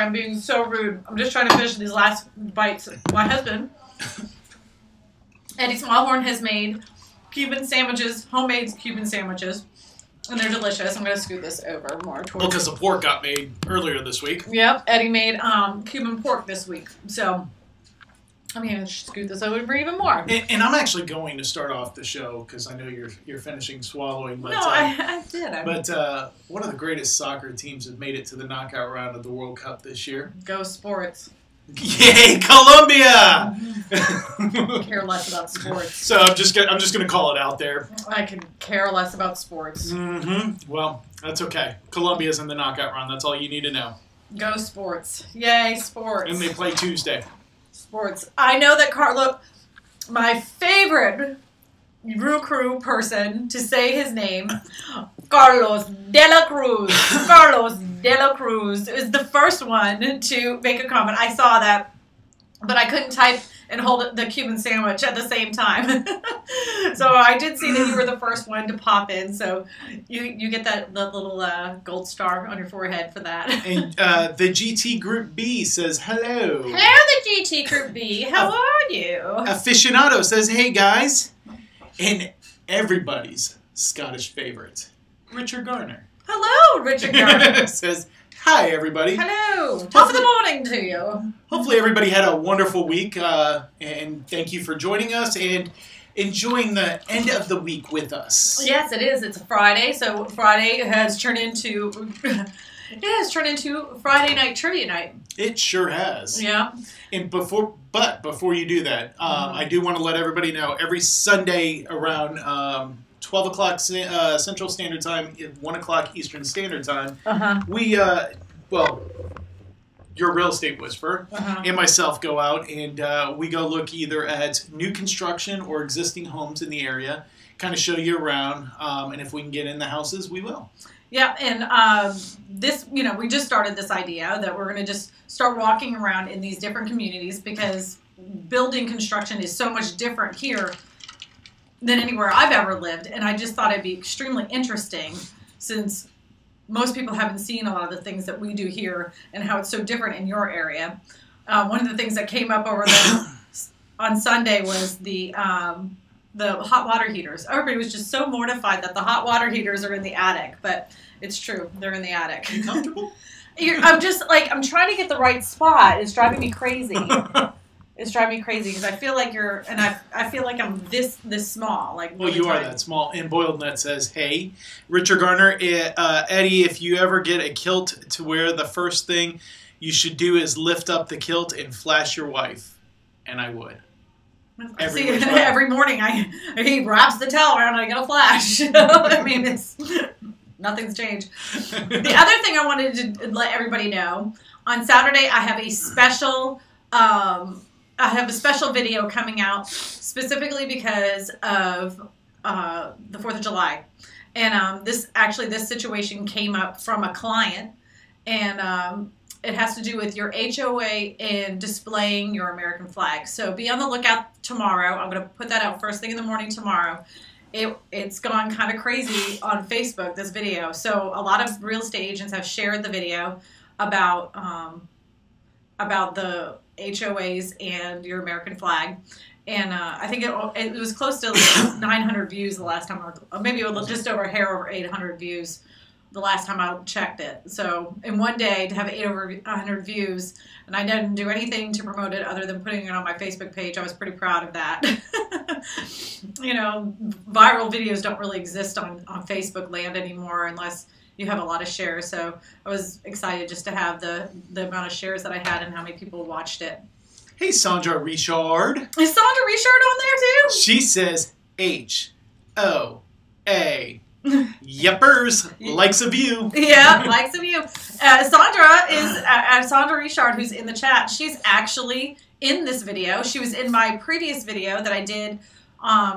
I'm being so rude. I'm just trying to finish these last bites. My husband, Eddie Smallhorn, has made Cuban sandwiches, homemade Cuban sandwiches, and they're delicious. I'm going to scoot this over more towards... Well, because the pork got made earlier this week. Yep, Eddie made Cuban pork this week. So, I'm going to scoot this over for even more. And I'm actually going to start off the show, because I know you're finishing swallowing. But, no, I did. But one of the greatest soccer teams have made it to the knockout round of the World Cup this year. Go Sports. Yay, Colombia! Care less about sports. So I'm just gonna call it out there. I can care less about sports. Mm-hmm. Well, that's okay. Colombia's in the knockout round. That's all you need to know. Go Sports! Yay, sports! And they play Tuesday. Sports. I know that Carlo, my favorite Crew person to say his name, Carlos de la Cruz. Carlos de la Cruz is the first one to make a comment. I saw that, but I couldn't type and hold the Cuban sandwich at the same time. So I did see that you were the first one to pop in. So you get the little gold star on your forehead for that. And the GT Group B says hello. Hello, the GT Group B. How are you? Aficionado says, hey guys. And everybody's Scottish favorite, Richard Garner. Hello, Richard Garner. Says, hi, everybody. Hello. Top of the morning to you. Hopefully everybody had a wonderful week, and thank you for joining us and enjoying the end of the week with us. Yes, it is. It's a Friday, so Friday has turned into... It has turned into Friday night trivia night. It sure has. Yeah. And before you do that, I do want to let everybody know every Sunday around 12 o'clock Central Standard Time, 1 o'clock Eastern Standard Time, we, your real estate whisperer and myself go out and we go look either at new construction or existing homes in the area, kind of show you around, and if we can get in the houses, we will. Yeah, and this, we just started this idea that we're going to just start walking around in these different communities because building construction is so much different here than anywhere I've ever lived. And I just thought it'd be extremely interesting since most people haven't seen a lot of the things that we do here and how it's so different in your area. One of the things that came up over on Sunday was the hot water heaters. Everybody was just so mortified that the hot water heaters are in the attic, but it's true. They're in the attic. You comfortable? I'm just I'm trying to get the right spot. It's driving me crazy. It's driving me crazy because I feel like I feel like I'm this small. Well, you are that small. And Boiled Nut says, hey, Richard Garner, Eddie, if you ever get a kilt to wear, the first thing you should do is lift up the kilt and flash your wife. And I would. Every morning he wraps the towel around and I get a flash. I mean, nothing's changed. The other thing I wanted to let everybody know, on Saturday I have a special video coming out specifically because of the 4th of July. And this situation came up from a client, and it has to do with your HOA and displaying your American flag. So be on the lookout tomorrow. I'm going to put that out first thing in the morning tomorrow. It's gone kind of crazy on Facebook, this video. So a lot of real estate agents have shared the video about the HOAs and your American flag. And I think it was close to 900 views the last time, or maybe it was just over 800 views the last time I checked it. So in one day to have over 100 views, and I didn't do anything to promote it other than putting it on my Facebook page, I was pretty proud of that. Viral videos don't really exist on Facebook land anymore unless you have a lot of shares. So I was excited just to have the amount of shares that I had and how many people watched it. Hey, Sandra Richard. Is Sandra Richard on there too? She says HOA. Yuppers, likes of you. Yeah, likes of you. Sandra is Sandra Richard, who's in the chat. She's actually in this video. She was in my previous video that I did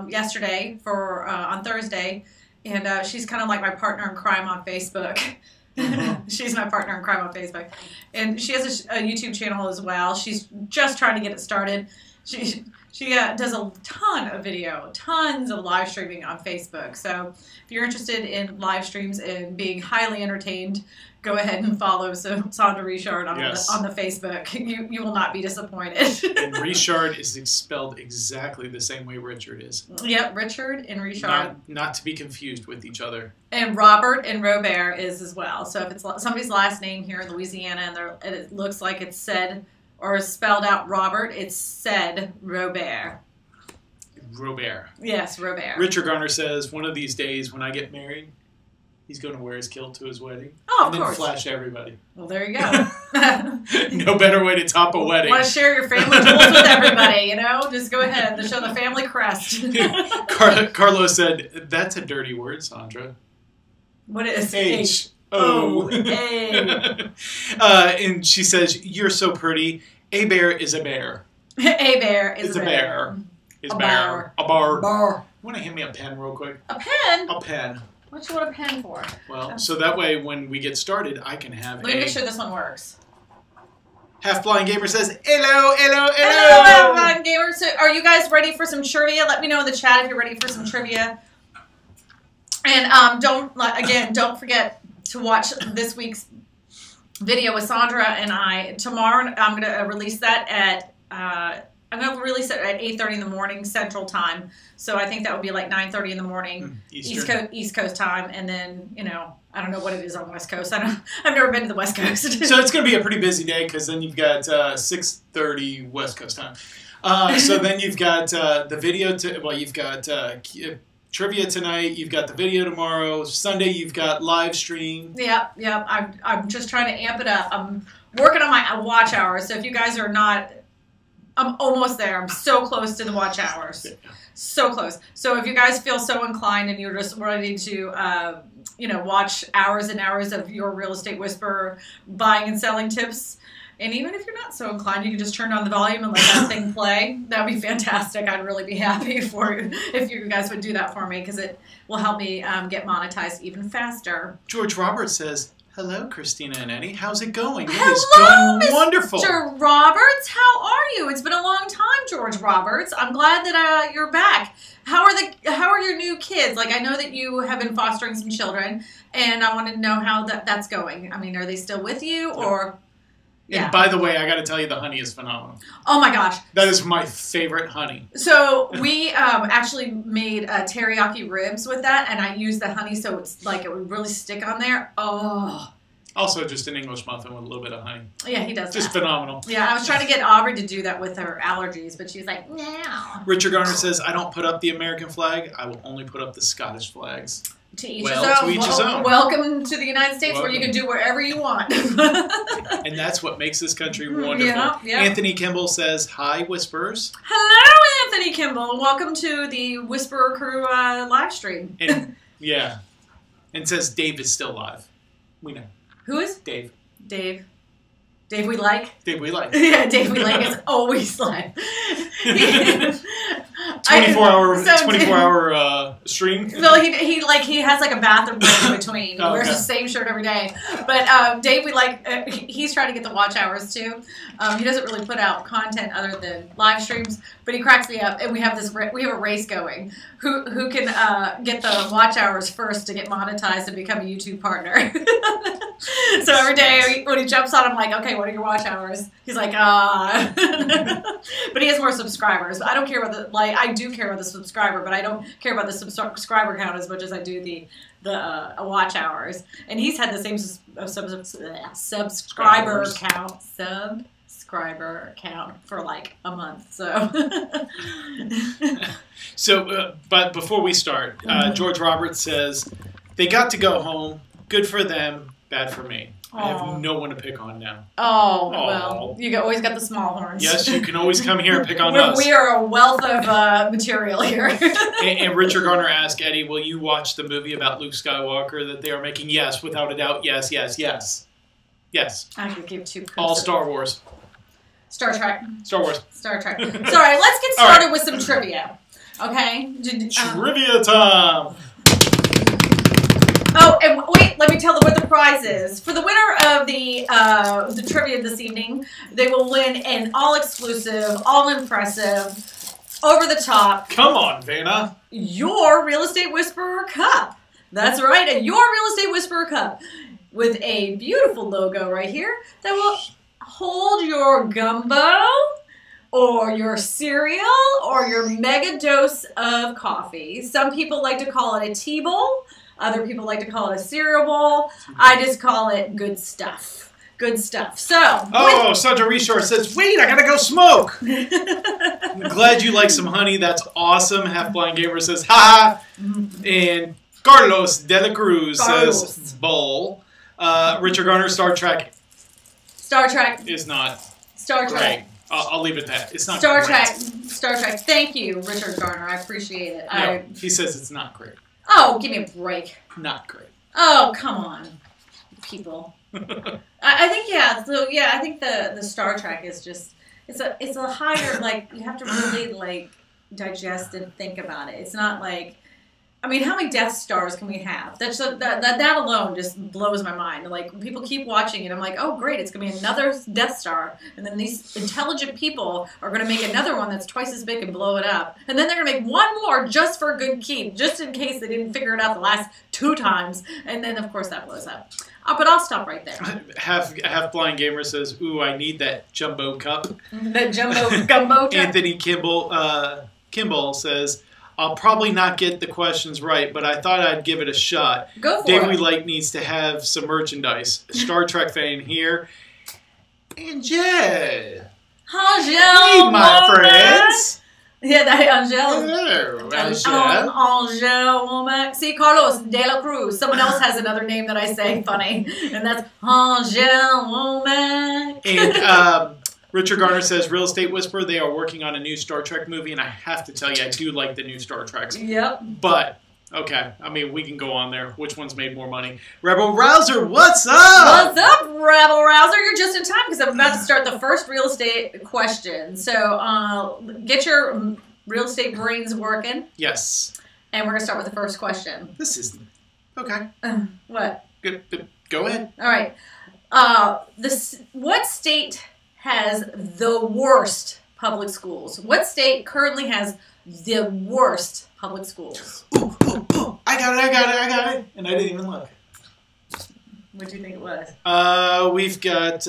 yesterday on Thursday, and she's kind of like my partner in crime on Facebook. She's my partner in crime on Facebook, and she has a YouTube channel as well. She's just trying to get it started. She does a ton of video, tons of live streaming on Facebook. So if you're interested in live streams and being highly entertained go ahead and follow Sandra Richard on the Facebook. You will not be disappointed. And Richard is spelled exactly the same way Richard is. Yep, Richard and Richard. Not to be confused with each other. And Robert and Robert is as well. So if it's somebody's last name here in Louisiana and it looks like it's said or spelled out Robert, it's said Robert. Robert. Yes, Robert. Richard Garner says, one of these days when I get married, he's going to wear his kilt to his wedding. Oh, of course. And then flash everybody. Well, there you go. No better way to top a wedding. Want to share your family tools with everybody, you know? Just go ahead and show the family crest. Carlos said, that's a dirty word, Sandra. What is H-O. A. And she says, you're so pretty. A bear is a bear. A bear is a bear. A bar. A bar. Bar. You want to hand me a pen real quick? A pen? A pen. What you want a pen for? Well, so that way when we get started, I can have Let me make sure this one works. Half Blind Gamer says, hello, hello, hello. Hello, Half Blind Gamer. So are you guys ready for some trivia? Let me know in the chat if you're ready for some trivia. And don't forget to watch this week's video with Sandra and I. Tomorrow, I'm going to release that at... I'm going to release it at 8:30 in the morning Central Time. So I think that would be like 9:30 in the morning East Coast time. And then, you know, I don't know what it is on West Coast. I've never been to the West Coast. So it's going to be a pretty busy day because then you've got 6:30 West Coast time. So then you've got the video. You've got trivia tonight. You've got the video tomorrow. Sunday you've got live stream. Yep. I'm just trying to amp it up. I'm working on my watch hours. So if you guys are not... I'm almost there. I'm so close to the watch hours. So close. So if you guys feel so inclined and you're just ready to, watch hours and hours of your Real Estate Whisperer buying and selling tips, and even if you're not so inclined, you can just turn on the volume and let that thing play. That would be fantastic. I'd really be happy for you if you guys would do that for me because it will help me get monetized even faster. George Roberts says, hello, Kristina and Eddie. How's it going? It Hello, is going wonderful. Mr. Roberts. How are you? It's been a long time, George Roberts. I'm glad that you're back. How are your new kids? Like, I know that you have been fostering some children, and I wanted to know how that's going. I mean, are they still with you, or? Yeah. And by the way, I got to tell you, the honey is phenomenal. Oh my gosh. That is my favorite honey. So we actually made teriyaki ribs with that, and I used the honey so it's like it would really stick on there. Oh. Also just an English muffin with a little bit of honey. Yeah, he does Just phenomenal. Yeah, I was trying to get Aubrey to do that with her allergies, but she's like, no. Richard Garner says, I don't put up the American flag. I will only put up the Scottish flags. To each his own. Welcome to the United States where you can do wherever you want. And that's what makes this country wonderful. Yeah. Anthony Kimball says, hi, Whisperers. Hello, Anthony Kimball. Welcome to the Whisperer Crew live stream. And, yeah. And says Dave is still live. We know. Who is? Dave. Dave we like? Dave we like. Yeah, Dave we like is always live. 24-hour stream. Well, he has like a bathroom break in between. He wears the same shirt every day. But Dave, we like. He's trying to get the watch hours too. He doesn't really put out content other than live streams, but he cracks me up. And we have a race going. Who can get the watch hours first to get monetized and become a YouTube partner? So every day when he jumps on, I'm like, okay, what are your watch hours? He's like, But he has more subscribers. I don't care about I do care about the subscriber, but I don't care about the subscriber count as much as I do the watch hours. And he's had the same subscriber count for like a month. So but before we start, George Roberts says, they got to go home. Good for them. Bad for me. I have no one to pick on now. Oh, well, you always got the Smallhorns. Yes, you can always come here and pick on us. We are a wealth of material here. and Richard Garner asked Eddie, will you watch the movie about Luke Skywalker that they are making? Yes, without a doubt. Yes. Yes. I could give two poops. All Star Wars. Star Trek. Star Wars. Star Trek. Sorry, let's get started with some trivia. Okay? Trivia time! Oh, and wait, let me tell them what the prize is. For the winner of the trivia this evening, they will win an all-exclusive, all-impressive, over-the-top... Come on, Vanna. Your Real Estate Whisperer cup. That's right, Your Real Estate Whisperer cup. with a beautiful logo right here that will hold your gumbo or your cereal or your mega dose of coffee. Some people like to call it a tea bowl. Other people like to call it a cereal bowl. I just call it good stuff. Good stuff. So. Oh, Sandra Reshore says, wait, I gotta go smoke. I'm glad you like some honey. That's awesome. Half Blind Gamer says, ha. And Carlos de la Cruz says, bowl. Richard Garner, Star Trek. Star Trek. Is not. Star Trek. Great. I'll leave it at that. It's not Star great. Star Trek. Thank you, Richard Garner. I appreciate it. No, he says it's not great. Oh, give me a break. Not great. Oh, come on, people. I think I think the Star Trek is just it's a higher, like, you have to really like digest and think about it. It's not like, I mean, how many Death Stars can we have? That alone just blows my mind. Like, people keep watching it. I'm like, oh, great, it's going to be another Death Star. And then these intelligent people are going to make another one that's twice as big and blow it up. And then they're going to make one more just for good keep, just in case they didn't figure it out the last 2 times. And then, of course, that blows up. But I'll stop right there. Half Blind Gamer says, ooh, I need that jumbo cup. That jumbo gumbo cup. Anthony Kimball says, I'll probably not get the questions right, but I thought I'd give it a shot. Go for Daily it. Light needs to have some merchandise. Star Trek fan here. And Jed. Angel, Hey, my friends. Yeah, that Angel. Hello, Angel. Angel woman. See, Carlos de la Cruz. Someone else has another name that I say funny, and that's Angel woman. And Richard Garner says, Real Estate Whisperer, they are working on a new Star Trek movie, and I have to tell you, I do like the new Star Treks. Yep. But, okay, I mean, we can go on there. Which one's made more money? Rebel Rouser, what's up? What's up, Rebel Rouser? You're just in time because I'm about to start the first real estate question. So get your real estate brains working. Yes. And we're going to start with the first question. This is, okay. What? Good. Go ahead. All right. What state has the worst public schools? What state currently has the worst public schools? Ooh, I got it. And I didn't even look. What do you think it was? We've got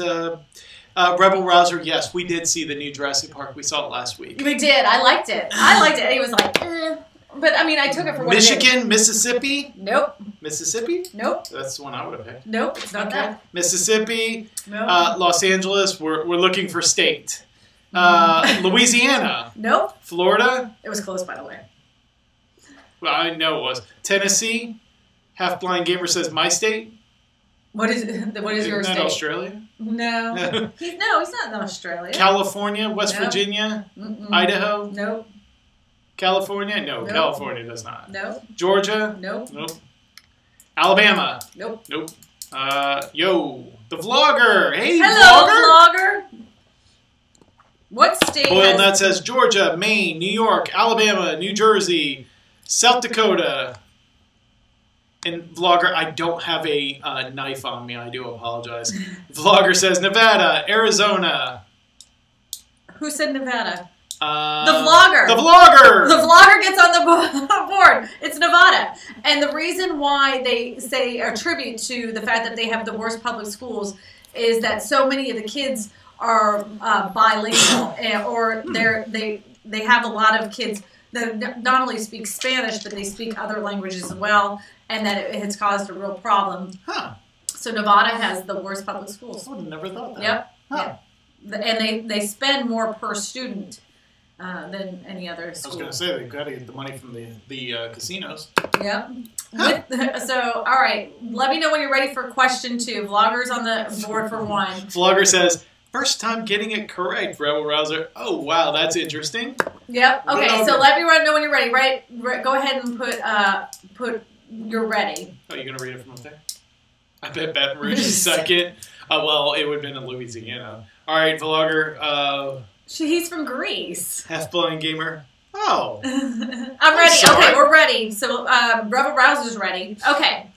Rebel Rouser. Yes, we did see the new Jurassic Park. We saw it last week. We did. I liked it. It was like, but I mean, I took it for what it is. Michigan, Mississippi. Nope. Mississippi? Nope. That's the one I would have picked. Nope. It's not that. Mississippi. Nope. Los Angeles. We're looking for state. Louisiana. Nope. Florida. It was close, by the way. Well, I know it was. Tennessee. Half Blind Gamer says my state. What is your Isn't state? that Australia? No. He's not in Australia. California, West Nope. Virginia, Idaho. Nope. California? No, Nope. California does not. Nope. Georgia? Nope. Nope. Alabama? Nope. Nope. The vlogger. Hey, Hello, vlogger. What state Boiled has... Nut says Georgia, Maine, New York, Alabama, New Jersey, South Dakota. And Vlogger, I don't have a knife on me. I do apologize. Vlogger says Nevada, Arizona. Who said Nevada? The vlogger. The vlogger. The vlogger gets on the board. It's Nevada. And the reason why they say attribute to the fact that they have the worst public schools is that so many of the kids are bilingual, or they have a lot of kids that not only speak Spanish, but they speak other languages as well, and that it has caused a real problem. Huh. So Nevada has the worst public schools. I would have never thought that. Yep. Huh. Yep. And they spend more per student than any other school. I was going to say, they've got to get the money from the casinos. Yep. So, all right. Let me know when you're ready for question 2. Vlogger's on the board for 1. Vlogger says, first time getting it correct, Rebel Rouser. Oh, wow, that's interesting. Yep. Okay, Vlogger. so let me know when you're ready. Right? Go ahead and put you're ready. Oh, you're going to read it from up there? I bet Baton Rouge is second. Well, it would have been in Louisiana. All right, Vlogger. He's from Greece. Half Blind Gamer. Oh. I'm ready. Sorry. Okay, we're ready. So Rebel Rouser's ready. Okay.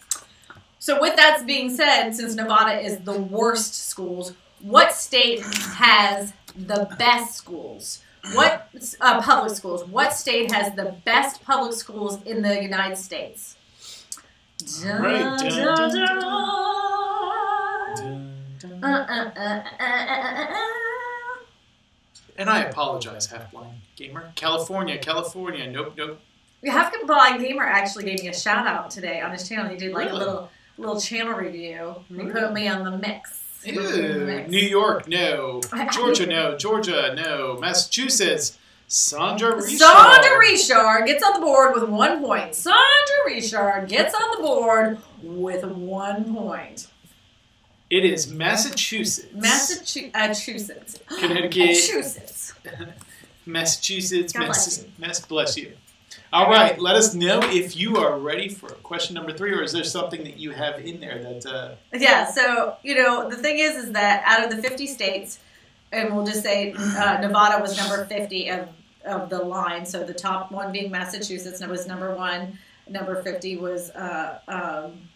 So with that being said, since Nevada is the worst schools, what state has the best schools? What public schools? What state has the best public schools in the United States? Right. Dun, dun, dun. And I apologize, Half-Blind Gamer. California. Nope. Half-Blind Gamer actually gave me a shout out today on his channel. He did like Really? a little channel review. He put me on the mix. Ew. New York, no. Georgia, no. Massachusetts, Sandra Richard. Sandra Richard gets on the board with 1 point. Sandra Richard gets on the board with 1 point. It is Massachusetts. Massachusetts. Connecticut. Massachusetts. God bless you. Bless you. All right, let us know if you are ready for question number 3, or is there something that you have in there that... Yeah, so, the thing is that out of the 50 states, and we'll just say Nevada was number 50 of the line, so the top one being Massachusetts, and it was number 1, number 50 was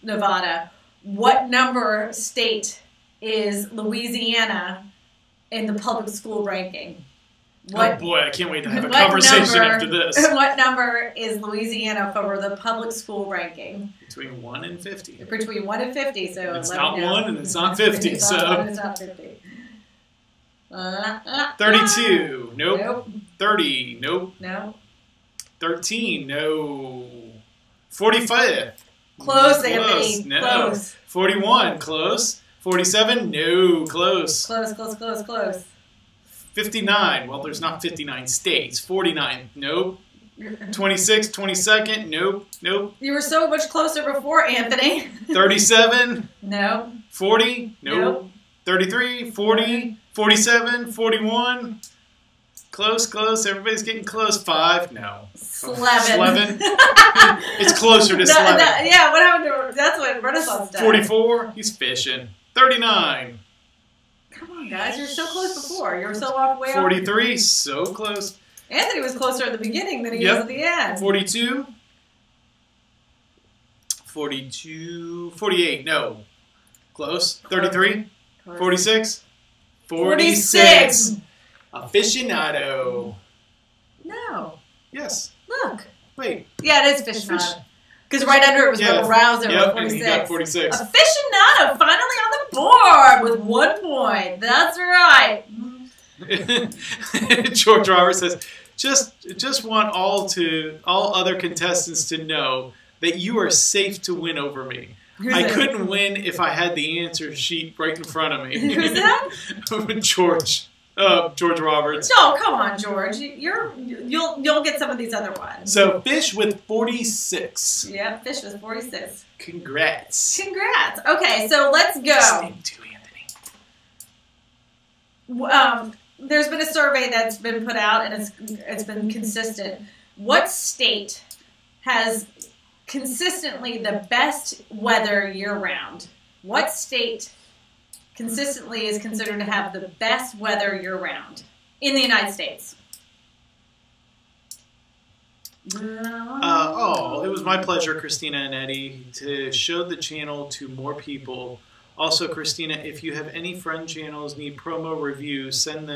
Nevada. What number state is Louisiana in the public school ranking? Oh boy, I can't wait to have a conversation after this. What number is Louisiana for the public school ranking? Between 1 and 50. Between 1 and 50, so it's not 1 and it's not 50, it's so. Not 1 and it's not 50. 32, nope. 30, nope. No. 13, no. 45. Close, Anthony. No. Close. 41, close. 47, no. Close. Close. 59, well, there's not 59 states. 49, nope. 26, 22nd, nope. You were so much closer before, Anthony. 37. No. 40, nope. 33, 40, 47, 41. Close. Everybody's getting close. 5, no. 11. It's closer to 11. Yeah, what happened to... That's what Renaissance does. 44, he's fishing. 39. Come on, guys. You're so close before. You're so way off. 43, so close. Anthony was closer at the beginning than he was at the end. 42. 48, no. Close. 33. 46. 46. Aficionado. No. Yes. Look. Wait. Yeah, it is aficionado. Because right under it was Rebel Rouser with 46. And he got 46. Aficionado finally on the board with 1 point. That's right. George Roberts says, just want all other contestants to know that you are safe to win over me. I couldn't win if I had the answer sheet right in front of me. Who's that? George Roberts. No, come on, George. You'll get some of these other ones. So Fish with 46. Yeah, Fish was 46. Congrats. Okay, so let's go. Sting too, Anthony. There's been a survey that's been put out, and it's been consistent. What state has consistently the best weather year-round? What state consistently is considered to have the best weather year-round in the United States? It was my pleasure, Kristina and Eddie, to show the channel to more people. Also, Kristina, if you have any friend channels need promo reviews, send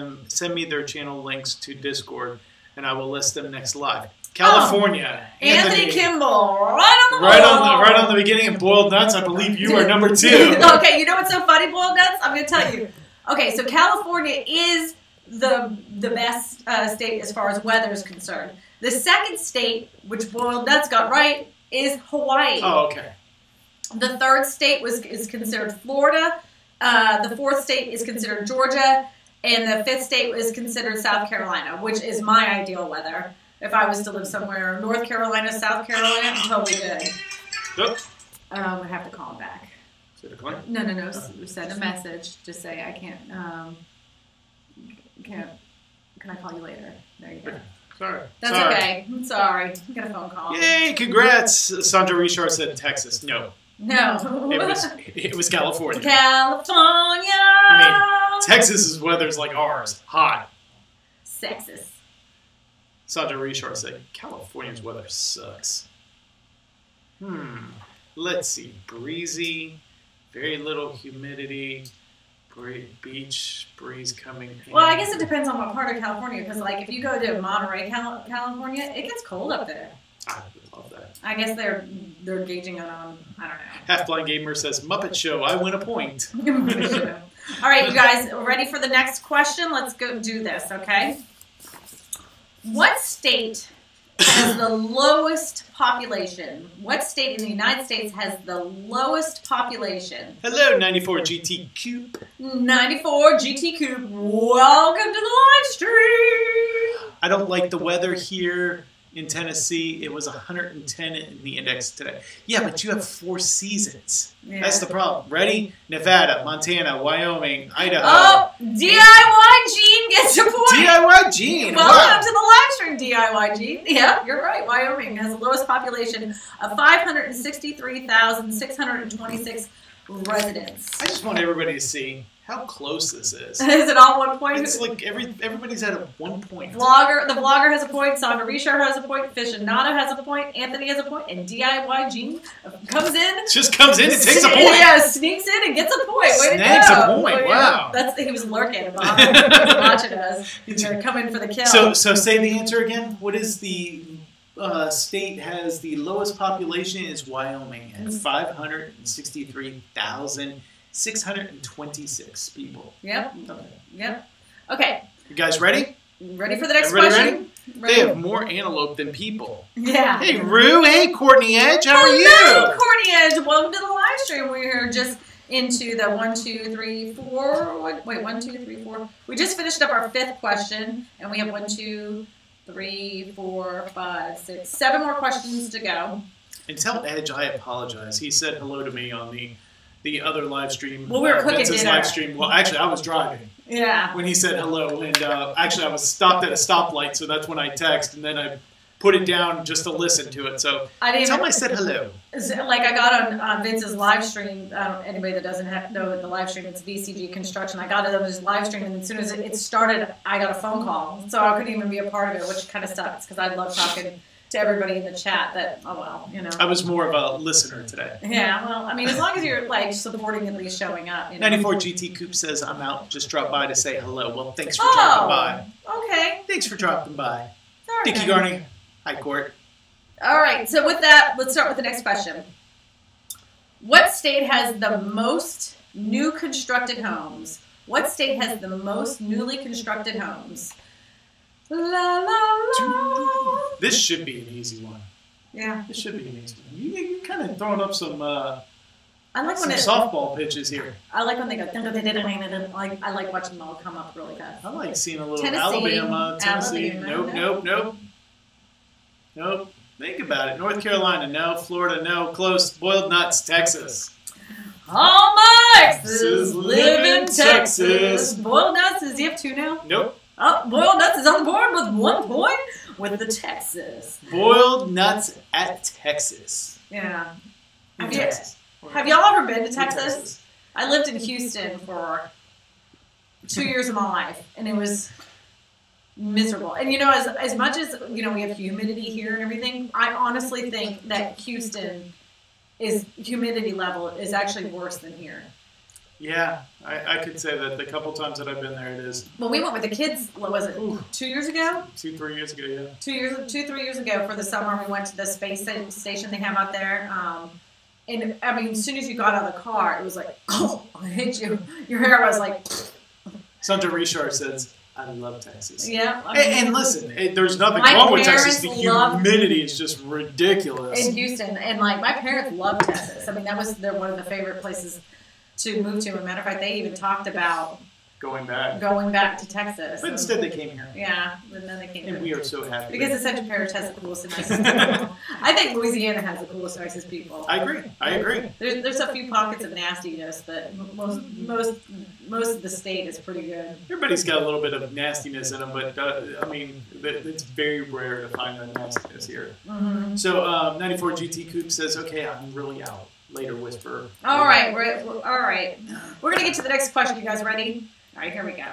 me their channel links to Discord, and I will list them next live. California. Anthony Kimball, right on the beginning of Boiled Nuts. I believe you are number 2. Okay, you know what's so funny, Boiled Nuts? I'm going to tell you. Okay, so California is the best state as far as weather is concerned. The second state, which Boiled Nuts got right, is Hawaii. Oh, okay. The third state is considered Florida. The fourth state is considered Georgia. And the fifth state is considered South Carolina, which is my ideal weather. If I was to live somewhere, North Carolina, South Carolina, I'm totally good. Yep. I have to call him back. No. Send a message. Just say I can't. Can I call you later? There you go. Sorry. That's okay. I'm sorry. I got a phone call. Yay! Congrats. Sandra Richard said Texas. No. It was California. California. I mean, Texas's weather's like ours. Hot. Sexist. Sandra Richard said California's weather sucks. Let's see. Breezy. Very little humidity. Beach breeze coming in. Well, I guess it depends on what part of California, because like if you go to Monterey, California, it gets cold up there. I love that. I guess they're gauging it on, I don't know. Half-Blind Gamer says, Muppet Show, I win a point. All right, you guys, ready for the next question? Let's go do this, okay? What state has the lowest population? What state in the United States has the lowest population? Hello, 94 GT Cube. 94 GT Cube. Welcome to the live stream. I don't like the weather here in Tennessee. It was 110 in the index today. Yeah, but you have 4 seasons. Yeah. That's the problem. Ready? Nevada, Montana, Wyoming, Idaho. Oh, DIY Gene gets a point. DIY Gene. Welcome to the live stream, DIY Gene. Yeah, you're right. Wyoming has the lowest population of 563,626 residents. I just want everybody to see how close this is. Is it all 1 point? It's like everybody's at a 1 point. The vlogger has a point. Sandra Richard has a point. Fish and Nada has a point. Anthony has a point. And DIY Gene comes in. Just comes in and takes a point. Yeah, sneaks in and gets a point. Way to Snags go. a point. Wow. He was lurking. Watching us. He's going to come in for the kill. So say the answer again. What is the state has the lowest population? Is Wyoming at 563,626 people. Yep. Yep. Okay. You guys ready? Ready for the next Everybody question? Ready? They have more antelope than people. Yeah. Hey, Rue. Hey, Courtney Edge. How are you? Hello, Courtney Edge. Welcome to the live stream. We're just into the 1, 2, 3, 4. Wait, 1, 2, 3, 4. We just finished up our 5th question, and we have 1, 2, 3, 4, 5, 6, 7 more questions to go. And tell Edge I apologize. He said hello to me on the other live stream. Well, we were cooking Vince's dinner. live stream. Well, actually, I was driving. Yeah. When he said hello, and actually I was stopped at a stoplight, so that's when I text, and then I put it down just to listen to it. So tell him I said hello. Like I got on Vince's live stream. Anybody that doesn't know the live stream, it's VCG Construction. I got it on his live stream, and as soon as it started, I got a phone call, so I couldn't even be a part of it, which kind of sucks because I love talking to everybody in the chat. That I was more of a listener today. Yeah, well, I mean, as long as you're like supporting, at least showing up. 94 GT Coop says I'm out. Just drop by to say hello. Well, thanks for dropping by. Okay. Thanks for dropping by. All right. Dickie Garney. Hi, Court. All right. So with that, let's start with the next question. What state has the most new constructed homes? What state has the most newly constructed homes? La, la, la. This should be an easy one. Yeah. This should be an easy one. You're kind of throwing up some softball pitches here. I like when they go. I like watching them all come up really fast. I like seeing a little Tennessee, Tennessee. Nope. Think about it. North Carolina, no. Florida, no. Close. Boiled nuts, Texas. All my exes live in Texas. Boiled nuts, does he have 2 now? Nope. Oh, Boiled Nuts is on the board with 1 point with the Texas. Boiled nuts at Texas. Yeah. Texas. Have y'all ever been to Texas? I lived in Houston for 2 years of my life, and it was miserable. And as much as we have humidity here and everything, I honestly think that Houston humidity level is actually worse than here. Yeah, I could say that the couple times that I've been there, it is. Well, we went with the kids. What was it? 2 years ago? 2-3 years ago, yeah. 3 years ago for the summer, we went to the space station they have out there. And I mean, as soon as you got out of the car, it was like, oh, I hate you. Your hair was like. Sandra Richard says, I love Texas. Yeah. And listen, there's nothing wrong with Texas. The humidity is just ridiculous. In Houston. And my parents love Texas. I mean, they're one of the favorite places to move to. As a matter of fact, they even talked about going back to Texas. But instead they came here. Yeah, but then they came here. And we are so happy. Because the Central Parish has the coolest and nicest people. I think Louisiana has the coolest and nicest people. I agree. There's a few pockets of nastiness, but most of the state is pretty good. Everybody's got a little bit of nastiness in them, but I mean, it's very rare to find that nastiness here. Mm-hmm. So 94 GT Coop says, okay, I'm really out. Later whisper. All right. We're going to get to the next question. You guys ready? All right, here we go.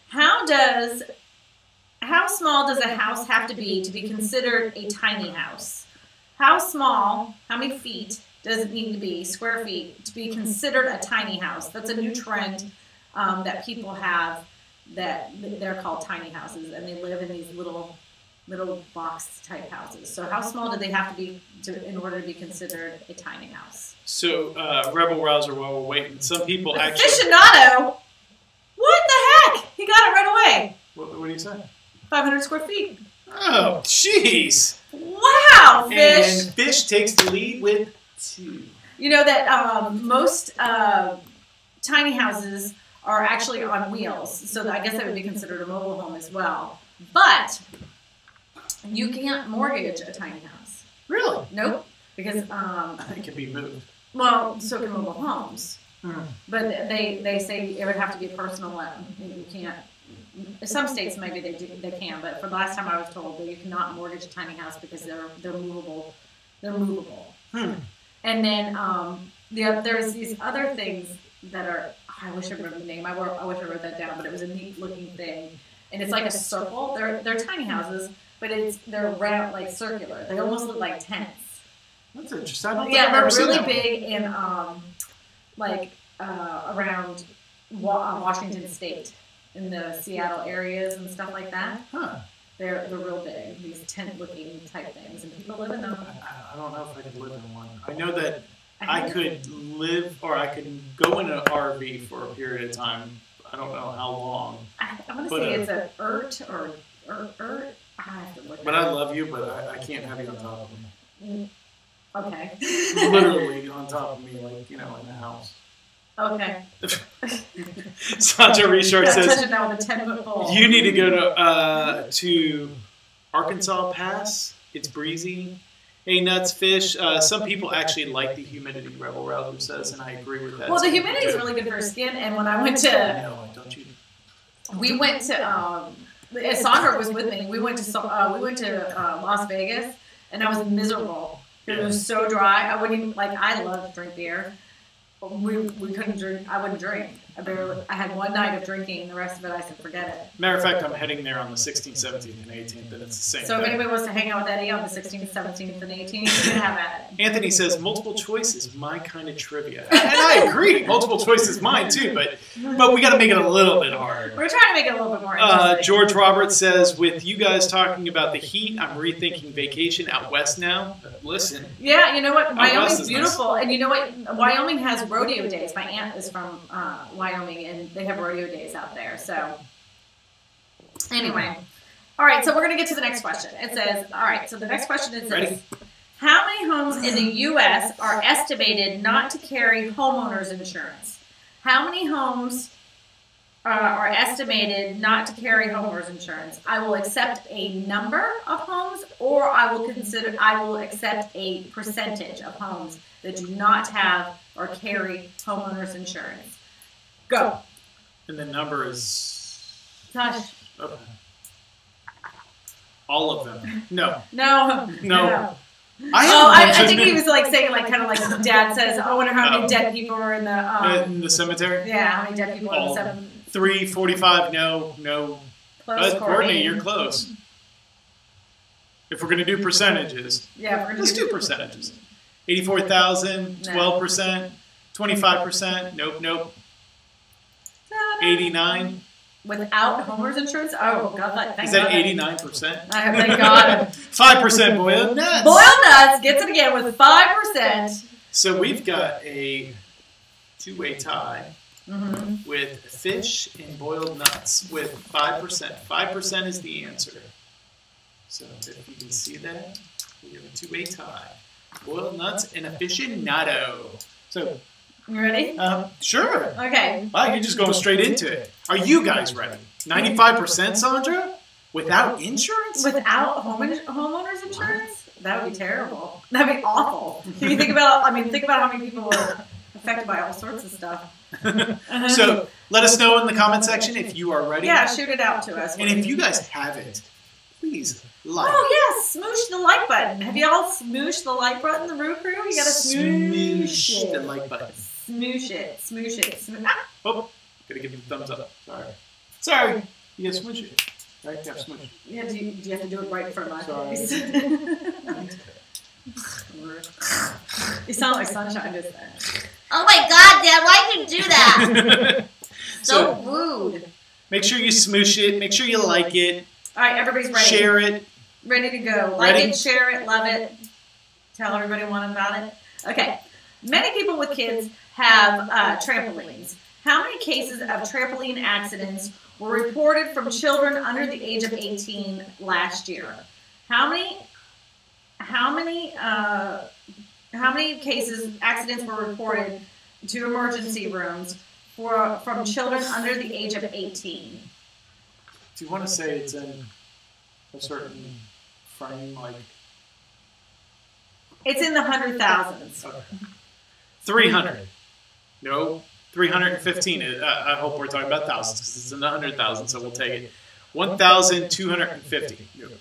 How small does a house have to be considered a tiny house? How small, how many feet does it need to be, square feet, to be considered a tiny house? That's a new trend that people have, that they're called tiny houses, and they live in these little little box type houses. So how small do they have to be in order to be considered a tiny house? So, Rebel Rouser, while we're waiting, some people actually... Aficionado? What the heck? He got it right away. What do you say? 500 square feet. Oh, jeez. Wow, Fish. And Fish takes the lead with 2. You know that most tiny houses are actually on wheels, so I guess that would be considered a mobile home as well. But you can't mortgage a tiny house. Really? Nope, because it can be moved. Well, so can mobile homes. Hmm. But they say it would have to be a personal loan. You can't. Some states maybe they can, but for the last time I was told that you cannot mortgage a tiny house because they're movable. They're movable. Hmm. And then there's these other things that are. I wish I remember the name. I wish I wrote that down, but it was a neat looking thing, and it's like a circle. They're tiny houses, but they're round, like circular. They almost look like tents. That's interesting. I don't think Yeah, I've they're ever seen really that one. big in around Washington State, in the Seattle areas and stuff like that. Huh. They're real big. These tent-looking type things, and people live in them. I don't know if I could live in one. I know that I could live, or I could go in an RV for a period of time. I don't know how long. I want to say it's an yrt or yrt. I have to look. But I love you, but I can't have you on top of me. Okay. Literally on top of me, like, in the house. Okay. Sandra Richard says, touch it now with a 10-foot pole. you need to go to Arkansas Pass. It's breezy. Hey, Nuts Fish. Some people actually like the humidity, Rebel Rouser says, and I agree with that. Well, the humidity is really good for your skin, and when I went to... No, don't you? We went to... Sandra was with me. We went to Las Vegas, and I was miserable. It was so dry. I wouldn't even... I love to drink beer. We couldn't drink. I wouldn't drink. I had one night of drinking, and the rest of it I said, forget it. Matter of fact, I'm heading there on the 16th, 17th, and 18th, and it's the same So if thing. anybody wants to hang out with Eddie on the 16th, 17th, and 18th, you can have at it. Anthony says, multiple choice is my kind of trivia. And I agree. Multiple choice is mine, too, but we got to make it a little bit harder. We're trying to make it a little bit more interesting. George Roberts says, with you guys talking about the heat, I'm rethinking vacation out west now. Listen. Yeah, you know what? west Wyoming's is beautiful. Nice. And you know what? Wyoming has rodeo days. My aunt is from Wyoming, and they have rodeo days out there. So, anyway. All right, so we're going to get to the next question. It says, all right, so the next question is this. How many homes in the U.S. are estimated not to carry homeowners insurance? How many homes are estimated not to carry homeowners insurance? I will accept a number of homes, or I will accept a percentage of homes that do not have or carry homeowners insurance. Go. And the number is... Gosh. Okay. All of them. No. No. I think he was saying kind of like Dad says. I wonder how many dead people are in the cemetery. Yeah, how many dead people are in the cemetery? 345. No. Close, Courtney, you're close. If we're gonna do percentages, let's do percentages. 84,000, 12%, 25%. Nope. 89. Without homeowners insurance? Oh, God. Is that 89%? Thank God. 5% boiled nuts. Boiled nuts gets it again with 5%. So we've got a two-way tie with fish and boiled nuts with 5%. 5% is the answer. So if you can see that, we have a two-way tie. Boiled nuts and aficionado. So... You ready? Sure. Okay. Wow, you're just going straight into it. Are you guys ready? 95%, Sandra? Without insurance? Without homeowners insurance? That would be terrible. That would be awful. Can you think about how many people are affected by all sorts of stuff. So let us know in the comment section if you are ready. Yeah, shoot it out to us. And if you guys haven't, please like. Oh, yes, smoosh the like button. Have you all smooshed the like button, the Roo Crew? You got to smoosh the like button. Smoosh it. Oh, gotta give you the thumbs up. Sorry. You gotta smoosh it. Right? You have to smoosh it. Yeah, do you have to do it right in front of my face? You sound like Sunshine just then. Oh my God, Dad, why did you do that? So rude. Make sure you smoosh it. Make sure you like it. All right, everybody's ready. Share it. Ready to go. Like it, share it, love it. Tell everybody about it. Okay. Many people with kids have trampolines. How many cases of trampoline accidents were reported from children under the age of 18 last year? How many accidents were reported to emergency rooms from children under the age of 18? Do you want to say it's in a certain frame, like? It's in the 100,000s. Okay. 300. No, 315. I hope we're talking about thousands because it's in the 100,000, so we'll take it. 1,250. Nope.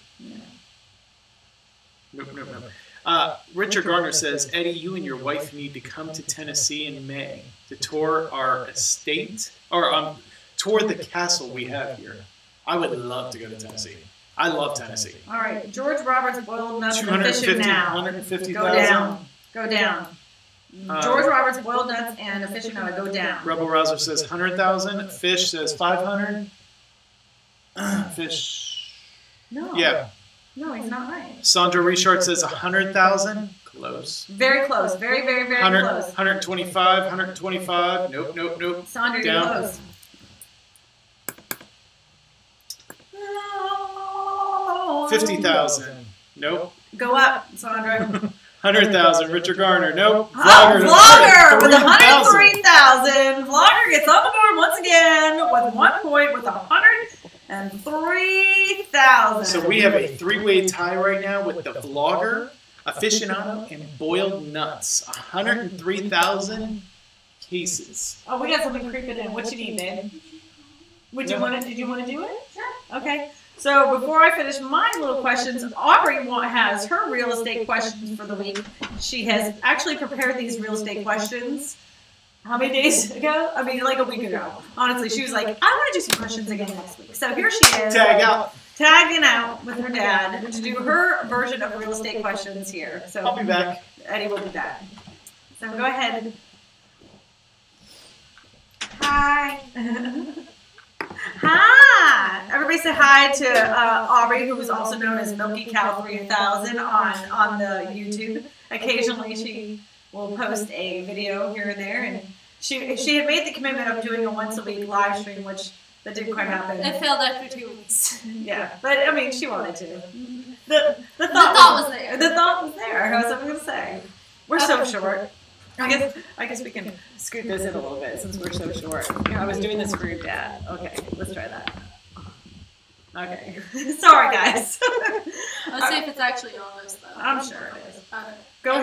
Richard Garner says, Eddie, you and your wife need to come to Tennessee in May to tour our estate, or tour the castle we have here. I would love to go to Tennessee. I love Tennessee. All right, George Roberts boiled nuts and fishing now. 150,000. Go down. George Roberts boiled nuts and aficionado, go down. Rebel Rouser says 100,000. Fish says 500. Fish. No. Yeah. No, he's not right. Sandra Richard says 100,000. Close. Very close. Very, very, very 100, close. 125. 125. Nope. Sandra, down. you're close. 50,000. Nope. Go up, Sandra. 100,000. Richard Garner. Nope. Vlogger with 103,000. Vlogger gets on the board once again with 1 point with 103,000. So we have a three-way tie right now with the Vlogger, Aficionado, and Boiled Nuts. 103,000 cases. Oh, we got something creeping in. What you need, babe? Did you want to do it? Sure. Okay. So before I finish my little questions, Aubrey has her real estate questions for the week. She has actually prepared these real estate questions. How many days ago? I mean, like a week ago. Honestly, she was like, I want to do some questions again next week. So here she is. Tagging out with her dad to do her version of real estate questions here. So I'll be back. Eddie will be back. So go ahead. Hi. Hi! Everybody say hi to Aubrey, who is also known as Milky Cow 3000 on the YouTube. Occasionally, she will post a video here and there, and she had made the commitment of doing a once a week live stream, which that didn't quite happen. It failed after 2 weeks. Yeah, but I mean, she wanted to. The thought was there. The thought was there. What was I going to say? We're so short. I guess we can scoot this in a little bit since we're so short. I was doing this for your dad. Okay, let's try that. Okay. Sorry, guys. Let's see if it's actually on this, though. I'm sure it is. Go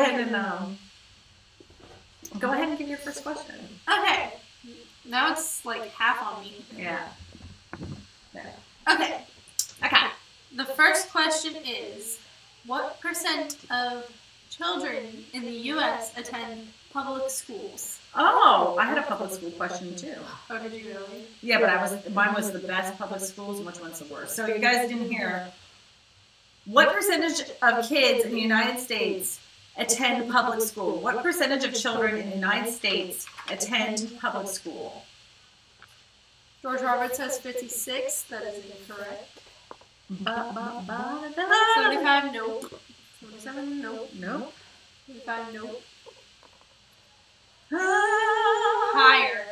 ahead and give your first question. Okay. Now it's like half on me. Yeah. There. Okay. The first question is, what percent of children in the U.S. attend public schools? Oh, I had a public school question too. Oh, did you really? Yeah, but mine was the best public schools and which one's the worst. So you guys didn't hear. What percentage of kids in the United States attend public school? What percentage of children in the United States attend public school? George Roberts says 56. That is incorrect. 75, nope. 77, nope. Nope. 75, nope. Higher.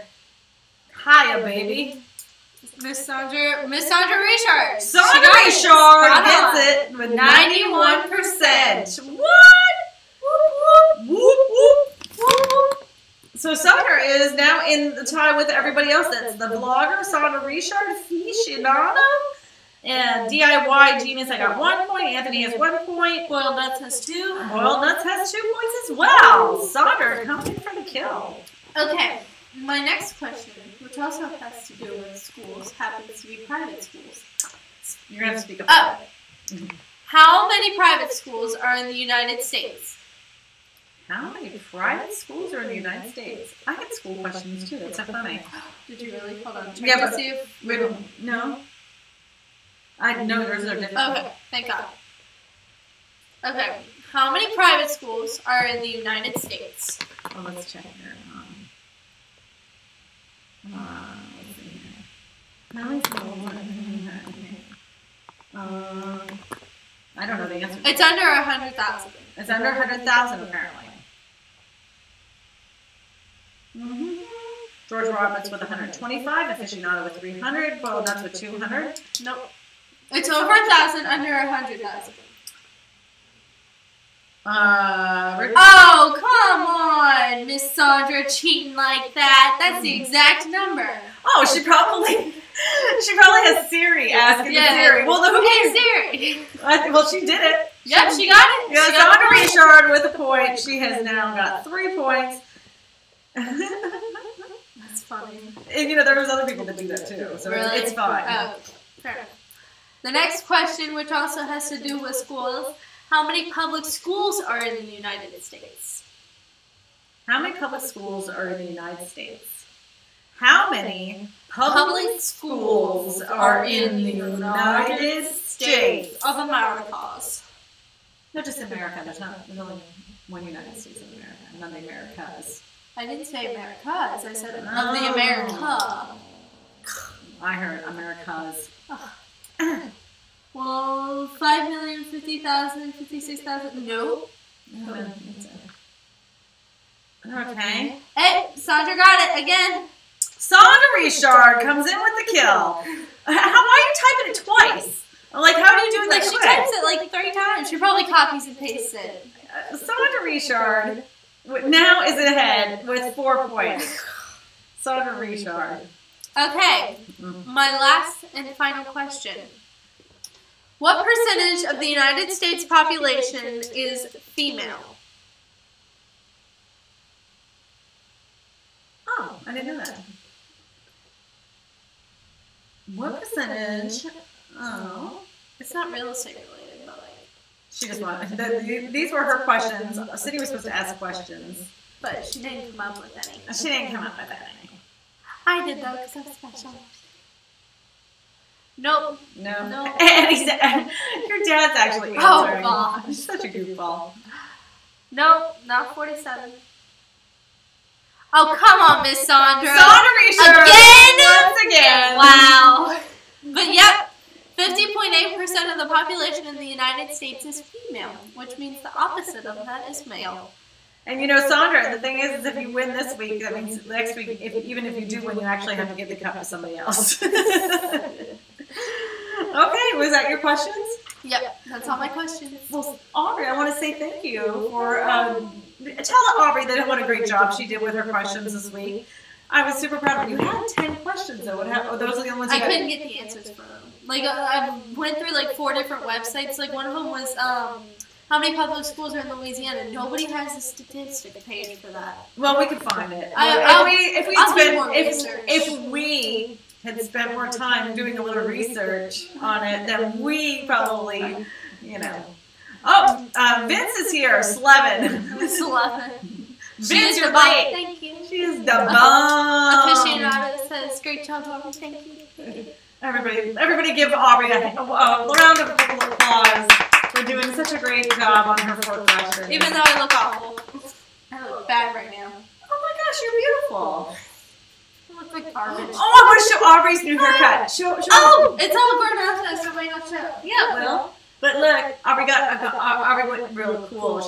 Higher, baby. Miss Sandra Richard. Sandra Richard gets it with 91%. What? Whoop, whoop, whoop, whoop. So Sandra is now in the tie with everybody else. That's the Vlogger, Sandra Richard, Aficionado, and DIY Genius. I got 1 point. Anthony has 1 point. Boiled Nuts has 2. Boiled Nuts has 2 points as well. Sandra coming for the kill. Okay, my next question, which also has to do with schools, happens to be private schools. You're going to have to speak up. How many private schools are in the United States? How many private schools are in the United States? I had school questions too. That's so funny. Did you really? Hold on. Yeah, but see if no. I know yours are different. Okay, thank God. Okay, how many private schools are in the United States? Oh, let's check here. Let's see here. How many schools are in the United States? I don't know the answer. It's under 100,000. It's under 100,000 apparently. George Roberts with 125, aficionado with 300, boiled nuts with 200. Nope. It's over 1,000, under 100,000. Oh, come on, Miss Sandra, cheating like that. That's the exact number. Oh, she probably has Siri asking Siri. Well, who Hey, cares? Siri. Well, she did it. Yep, she got it. Yeah, Sandra Richard with a point. She has now got 3 points. That's funny. And there was other people that do that too, so really? it's fine. Oh, fair enough. The next question, which also has to do with schools. How many public schools are in the United States? How many public schools are in the United States? How many public schools are in the United States of Americas? No, just America. There's only one United States of America, not the Americas. I didn't say Americas. I said of the America. I heard Americas. Well, 5,050,000, 56,000. No. Okay. Hey, Sandra got it again. Sandra Richard comes in with the kill. Why are you typing it twice? Like, how are you doing that She quick? types it like 3 times. She probably copies and pastes it. Sandra Richard now is ahead with 4 points. Sandra Richard. Okay, my last and final question. What percentage of the United States population is female? Oh, I didn't know that. What percentage? Oh. It's not real estate related, but like. She just wanted. These were her questions. Cindy was supposed to ask questions. But she didn't come up with any. She didn't come up with any. I did though, because I'm special. Nope. No. And he said, your dad's actually answering. Oh, gosh. He's such a goofball. Nope, not 47. Oh, come on, Miss Sandra. Sandra Richard. Once again. Wow. But yep, 50.8% of the population in the United States is female, which means the opposite of that is male. And Sandra, the thing is if you win this week, that means next week, even if you do win, you actually have to give the cup to somebody else. Okay, was that your questions? Yep, that's all my questions. Well, Aubrey, I want to say thank you for, tell Aubrey that what a great job she did with her questions this week. I was super proud of you. You had 10 questions, though. Those are the only ones you I couldn't get the answers for them. Like, I went through, like, 4 different websites. Like, one of them was, how many public schools are in Louisiana? Nobody has a statistic page for that. Well, we could find it. If we had spent more time doing a little research on it, then we probably, Oh, Vince is here. Slevin. Vince, you're late. Thank you. She is the bomb. Aficionado says, great job, Aubrey. Thank you. Everybody give Aubrey a round of applause for doing such a great job on her 4 questions. Even though I look awful. I look bad right now. Oh my gosh, you're beautiful. I look like garbage. Oh, I want to show Aubrey's new haircut. Oh, it's all grown out, so it might not show. Yeah, well, but look, Aubrey went real cool.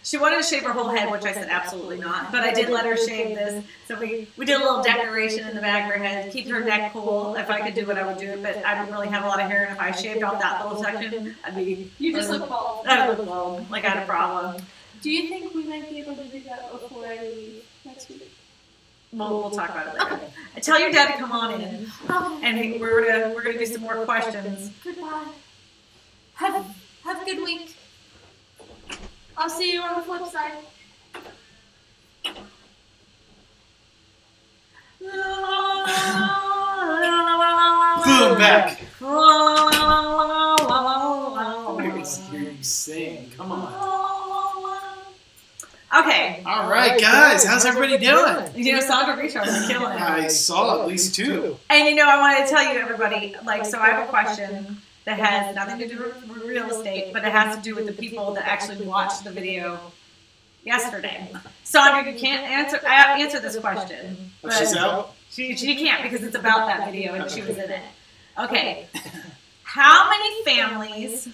She wanted to shave her whole head, which I said absolutely not. But I did let her shave this. So we did a little decoration in the back of her head, keep her neck cool. If I could do it, I would do it. But I don't really have a lot of hair, and if I shaved off that little section, I'd be... You just look bald. I would look bald, like I had a problem. Do you think we might be able to do that before I leave next week? We'll talk about it later. Okay. Tell your dad to come on in, and we're gonna do some more questions. Goodbye. Have a good week. I'll see you on the flip side. Boom, back. I can hear you sing. Come on. Okay. All right, guys. How's everybody doing? Sandra Richard is killing it. I saw at least 2. And I wanted to tell you, everybody, so I have a question that has nothing to do with real estate, but it has to do with the people that actually watched the video yesterday. Sandra, you can't answer this question. She's out? She can't because it's about that video and she was in it. Okay. How many families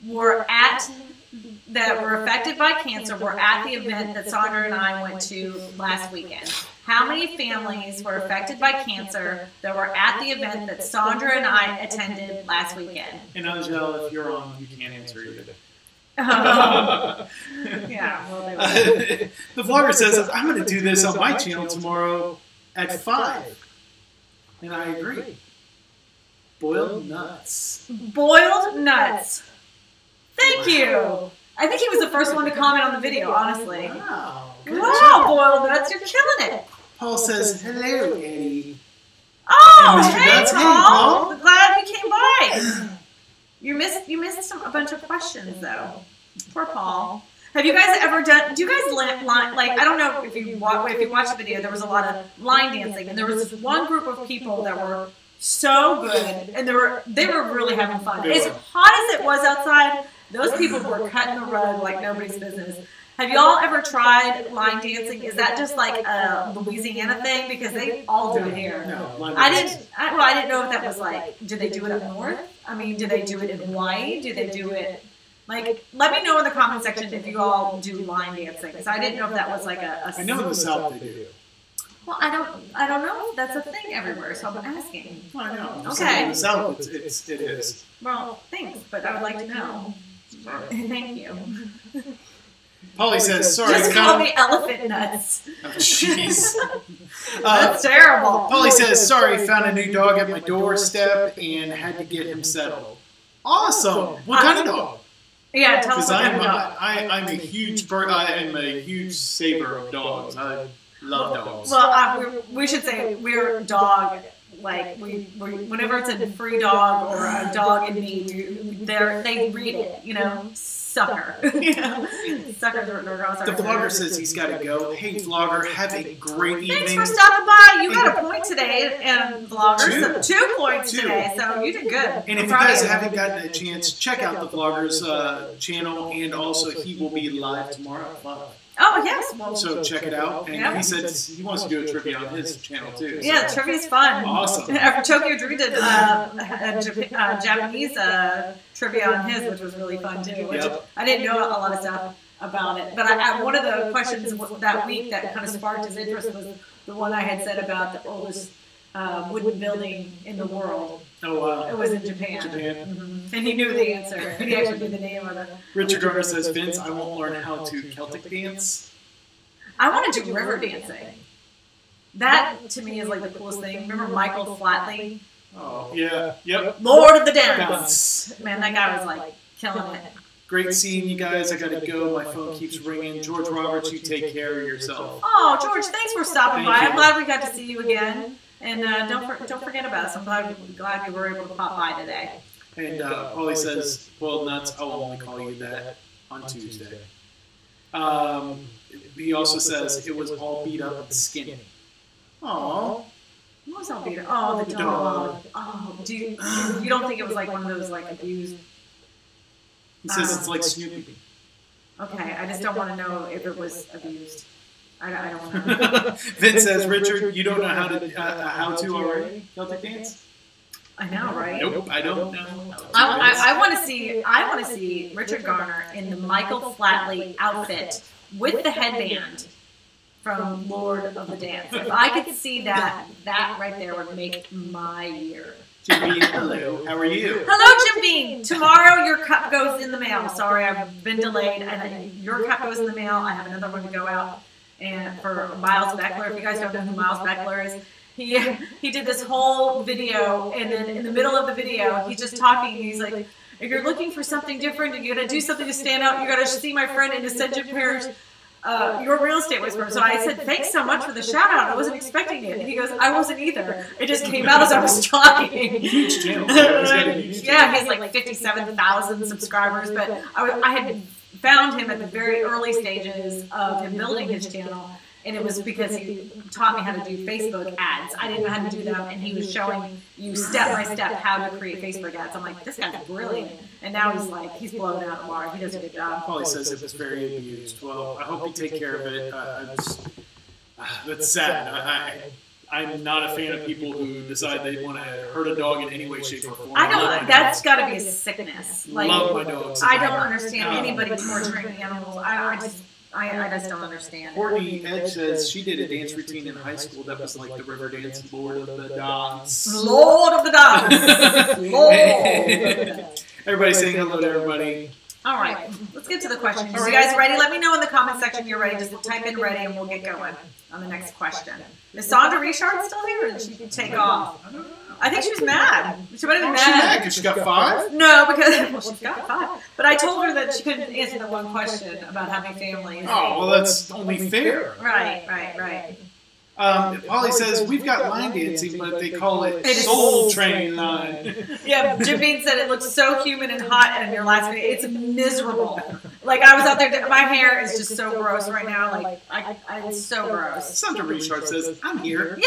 that were affected by cancer were at the event that Sandra and I went to last weekend? How many families were affected by cancer that were at the event that Sandra and I attended last weekend? And Angel, if you're on, you can't answer either. Yeah. Well, the vlogger says, I'm going to do this on my channel tomorrow at 5. And I agree. Boiled nuts. Boiled nuts. Thank you. I think he was the first one to comment on the video, honestly. Wow. Wow, boiled nuts, you're killing it. Paul says, hello, Eddie. Oh, Mr. hey, Nuts. Hey, Paul. Paul. Glad you came by. You missed a bunch of questions, though. Poor Paul. Have you guys ever done, do you guys, like, I don't know if you watched the video, there was a lot of line dancing, and there was this one group of people that were so good, and they were really having fun. As hot as it was outside, those people were cutting the rug like nobody's business. Have y'all ever tried line dancing? Is that just like a Louisiana thing? Because they all do it here. No, I didn't know if that was like, do they do it up north? I mean, do they do it in Hawaii? Do they do it, like, let me know in the comment section if you all do line dancing. Because I didn't know if that was like a I know in the South they do. Well, I don't know if that's a thing everywhere, so I'm asking. Well, I know. Okay. In the South, it is. Well, thanks, but I would like to know. Thank you. Polly says, sorry. Just call me elephant nuts. Oh, jeez. That's terrible. Polly says, sorry, found a new dog at my doorstep and had to get him settled. Awesome. What kind of dog? Yeah, tell us Because what kind of dog. I'm a huge saver of dogs. I love dogs. Well, we should say we're dog. Like whenever it's a free dog or a dog in need, they read it. You know, sucker. You know, suckers are The vlogger says he's got to go. Hey, vlogger, have a great evening. Thanks for stopping by. You got a point today, and vloggers, 2 points today, so you did good. And if you guys haven't gotten a chance, check out the vlogger's channel, and also he will be live tomorrow at 5. Oh, yes. Well, So check it out. And he said he wants to do a trivia on his channel, too. So. Yeah, trivia's fun. Awesome. Tokyo Drew did Japanese trivia on his, which was really fun, too. Which I didn't know a lot of stuff about it. But one of the questions that week that kind of sparked his interest was the one I had said about the oldest wooden building in the world. Oh, wow. It was in Japan. Mm-hmm. And he knew the answer. He actually knew the name of it. Richard Garner says, Vince, I won't learn how to Celtic dance. I want to do river dancing. That, to me, is like the coolest thing. Remember Michael Flatley? Oh, yeah. Yep. Lord of the Dance. Man, that guy was like killing it. Great seeing you guys. I got to go. My phone keeps ringing. George Roberts, you take care of yourself. Oh, George, thanks for stopping by. Thank I'm you. glad we got to see you again. And don't forget about us. I'm glad you were able to pop by today. And Paulie says, boiled nuts, I will only call you that on Tuesday. He also says, it was all beat up and skinny. Aww. What was all beat up? Oh, the dog. Oh, you don't think it was like one of those like abused? He says it's like Snoopy. Okay, I just don't want to know if it was abused. I don't know. Vince says, Richard, you don't know how to already Celtic dance? I know, right? Nope, I don't know. I want to see Richard Garner in the Michael Flatley outfit with the headband from Lord of the Dance. If I could see that right there would make my year. Jim Bean, hello. How are you? Hello, Jim Bean. Tomorrow your cup goes in the mail. Sorry, I've been delayed. And your cup goes in the mail. I have another one to go out. And for Miles Beckler, if you guys don't know who Miles Beckler is, he did this whole video, and then in the middle of the video, he's just talking, and he's like, if you're looking for something different, and you're going to do something to stand out, you got to see my friend in Ascension Parish, your real estate whisperer. So I said, thanks so much for the shout out. I wasn't expecting it. And he goes, I wasn't either. It just came out as I was talking. Huge channel. Yeah, he has like 57,000 subscribers, but I had found him at the very early stages of him building his channel, and it was because he taught me how to do Facebook ads. I didn't know how to do them, and he was showing you step by step how to create Facebook ads. I'm like, this guy's brilliant. And now he's blown out of the water. He does a good job. Paulie says it was very abused. Well, I hope you take care of it. That's sad. I'm not a fan of people who decide they want to hurt a dog in any way, shape, or form. I don't. That's got to be a sickness. Like, love my dogs. I don't understand anybody torturing animals. I just don't understand. Courtney Edge says she did a dance routine in high school that was like the river dance, Lord of the Dance. Lord of the Dance. Lord. Everybody's saying hello to everybody. All right, let's get to the questions. Are you guys ready? Let me know in the comment section you're ready. Just type in ready and we'll get going on the next question. Is Sandra Richard still here or did she take off? I think she was mad. She might have been mad. Because she got 5? No, because she's got 5. But I told her that she couldn't answer the one question about having families. Oh, well, that's only fair. Right. Polly says, we've got line dancing, but they call it Soul Train Line. Yeah, Jim Bean said it looks so humid and hot in your last video. It's miserable. Like, I was out there, my hair is just so gross right now. Like, it's so gross. Sandra Richard says, I'm here. Yay,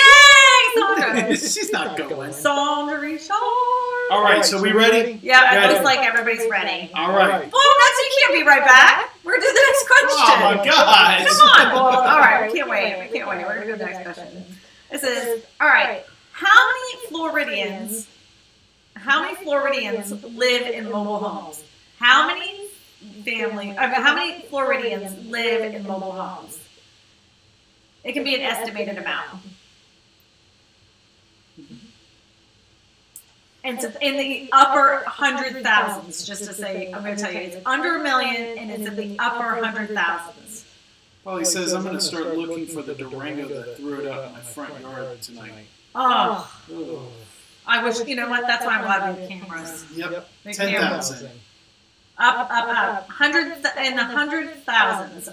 Sandra! She's not going. Sandra Richard. All right, so we ready? Yeah, it looks like everybody's ready. All right. Well, you can't be right back. We're going to do the next question. Oh, my gosh. Come on. Well, all right, we can't wait. We're going to do the next question. It says, all right, how many Floridians live in mobile homes? How many Floridians live in mobile homes? It can be an estimated amount. And it's in the upper 100,000s, just to say, I'm going to tell you, it's under 1 million and it's in the upper 100,000s. Polly says, I'm going to start looking for the Durango that threw it out in my front yard tonight. Oh. I wish, you know what, that's why I'm glad we have cameras. Yep. 10,000. Up. In the 100,000s.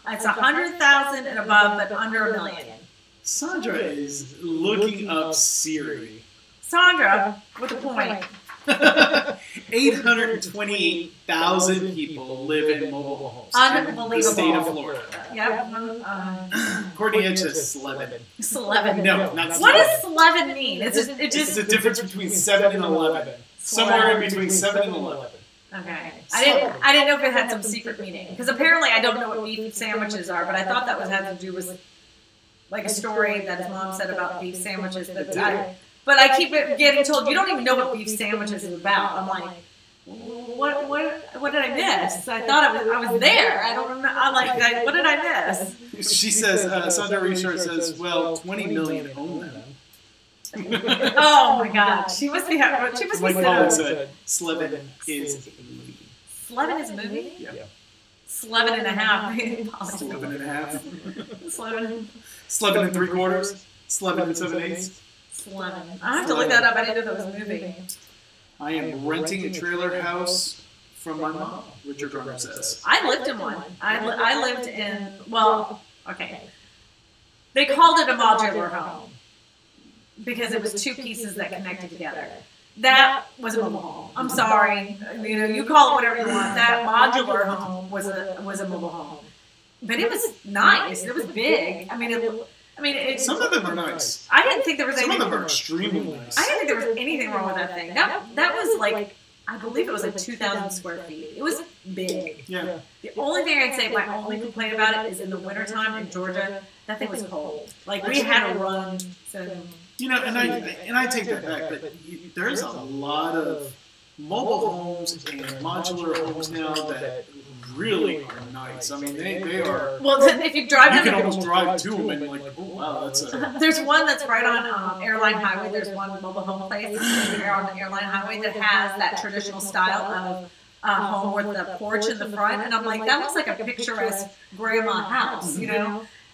It's 100,000 and above, but under 1 million. Sandra is looking up Siri. Sandra, with a point. 828,000 people live in mobile homes. Unbelievable. In the state of Florida. Yep. Courtney Edge says 11. 11. No, not 11. What does 11 mean? It's the difference between 7 and 11. Somewhere in between 7 and 11. Okay. I didn't know if it had some secret meaning. Because apparently I don't know what beef sandwiches are, but I thought that had to do with like a story that his mom said about beef sandwiches. But I keep getting told, you don't even know what beef sandwiches is about. I'm like, what did I miss? I thought I was there. I don't remember. I'm like, what did I miss? She says, Sandra Richard says, well, 20 million own them. Oh my God. She must be like Paul said, Slevin is a movie. Slevin is a movie? Yeah. 11 and a half. 11 and a half. 11 and 3/4. 11 and 7/8. I have to look that up. I didn't know that was a movie. I am renting a trailer house from my mom, Richard Garner says. I lived in one. I lived in, well, okay. They called it a modular home because it was 2 pieces that connected together. That was a mobile home. I'm sorry. You call it whatever you want. That modular home was a mobile home. But it was nice. It was big. Some of them are nice. I didn't think there was anything. Some of them are extremely nice. I didn't think there was anything wrong with that thing. That was like, I believe it was like 2,000 square feet. It was big. Yeah. The only thing I'd say, my only complaint about it is in the wintertime in Georgia, that thing was cold. Like we had to run. So. And I take that back, but there's a lot of mobile homes and modular homes now that really are nice. I mean, they are. Well, if you drive, you can almost drive to them and like, oh wow, that's a. There's one that's right on Airline Highway. There's one mobile home place on the Airline Highway that has that traditional style of home with the porch in the front, and I'm like, that looks like a picturesque grandma house,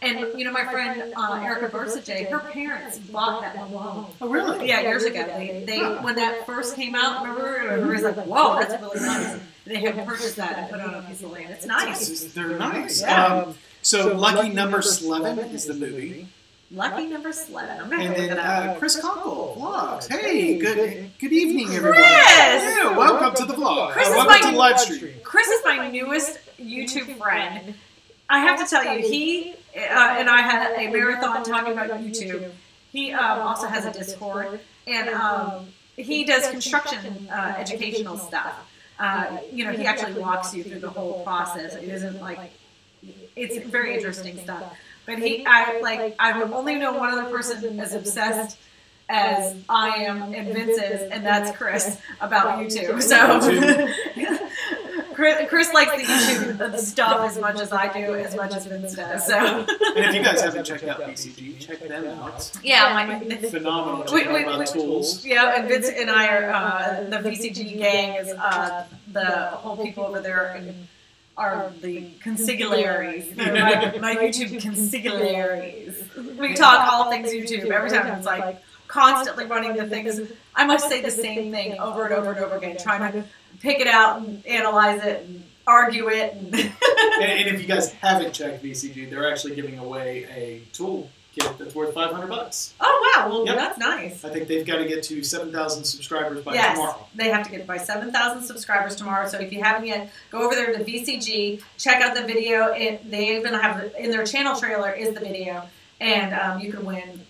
And my friend Erica Versajay, her parents bought that mobile home. Oh, really? Yeah, years ago. They when that first came out, remember? Everybody was like, "Whoa, that's really nice." They had purchased that and put it on a piece of land. It's nice. They're nice. Yeah. So Lucky Number 11 is the movie. Lucky Number 11. I'm gonna and look it up. then Chris Conkle vlogs. Hey, good evening, everyone. Chris! Yeah, welcome to the vlog. Welcome to the live stream. Chris is my newest YouTube friend. I have to tell you, he and I had a marathon talking about YouTube. He also has a Discord, and he does construction educational stuff. He actually walks you through the whole process. It isn't like it's very interesting stuff. But I only know one other person as obsessed as I am and Vince is, and that's Chris about YouTube. So Chris likes the YouTube stuff as much as I do, as much as Vince does. So, and if you guys haven't checked out BCG, check them out. Yeah, phenomenal tools. Yeah, and Vince and I are the BCG gang is the whole people over there are the consigliaries. My YouTube consigliaries. We talk all things YouTube every time. It's like constantly running the things. I must say the same thing over and over and over again, trying to pick it out and analyze it and argue it. And if you guys haven't checked VCG, they're actually giving away a tool kit that's worth $500. Oh wow! Well, that's nice. I think they've got to get to 7,000 subscribers by tomorrow. They have to get by 7,000 subscribers tomorrow. So if you haven't yet, go over there to VCG, check out the video. They even have in their channel trailer is the video, and you can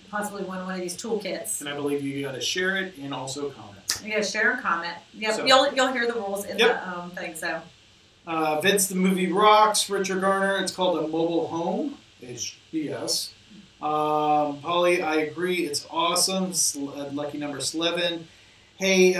possibly win one of these toolkits. And I believe you got to share it and also comment. Yeah, share and comment. Yep, so, you'll hear the rules in the thing. So, Vince the movie rocks. Richard Garner. It's called A Mobile Home. HBS. Polly, I agree. It's awesome. Lucky number 11. Hey,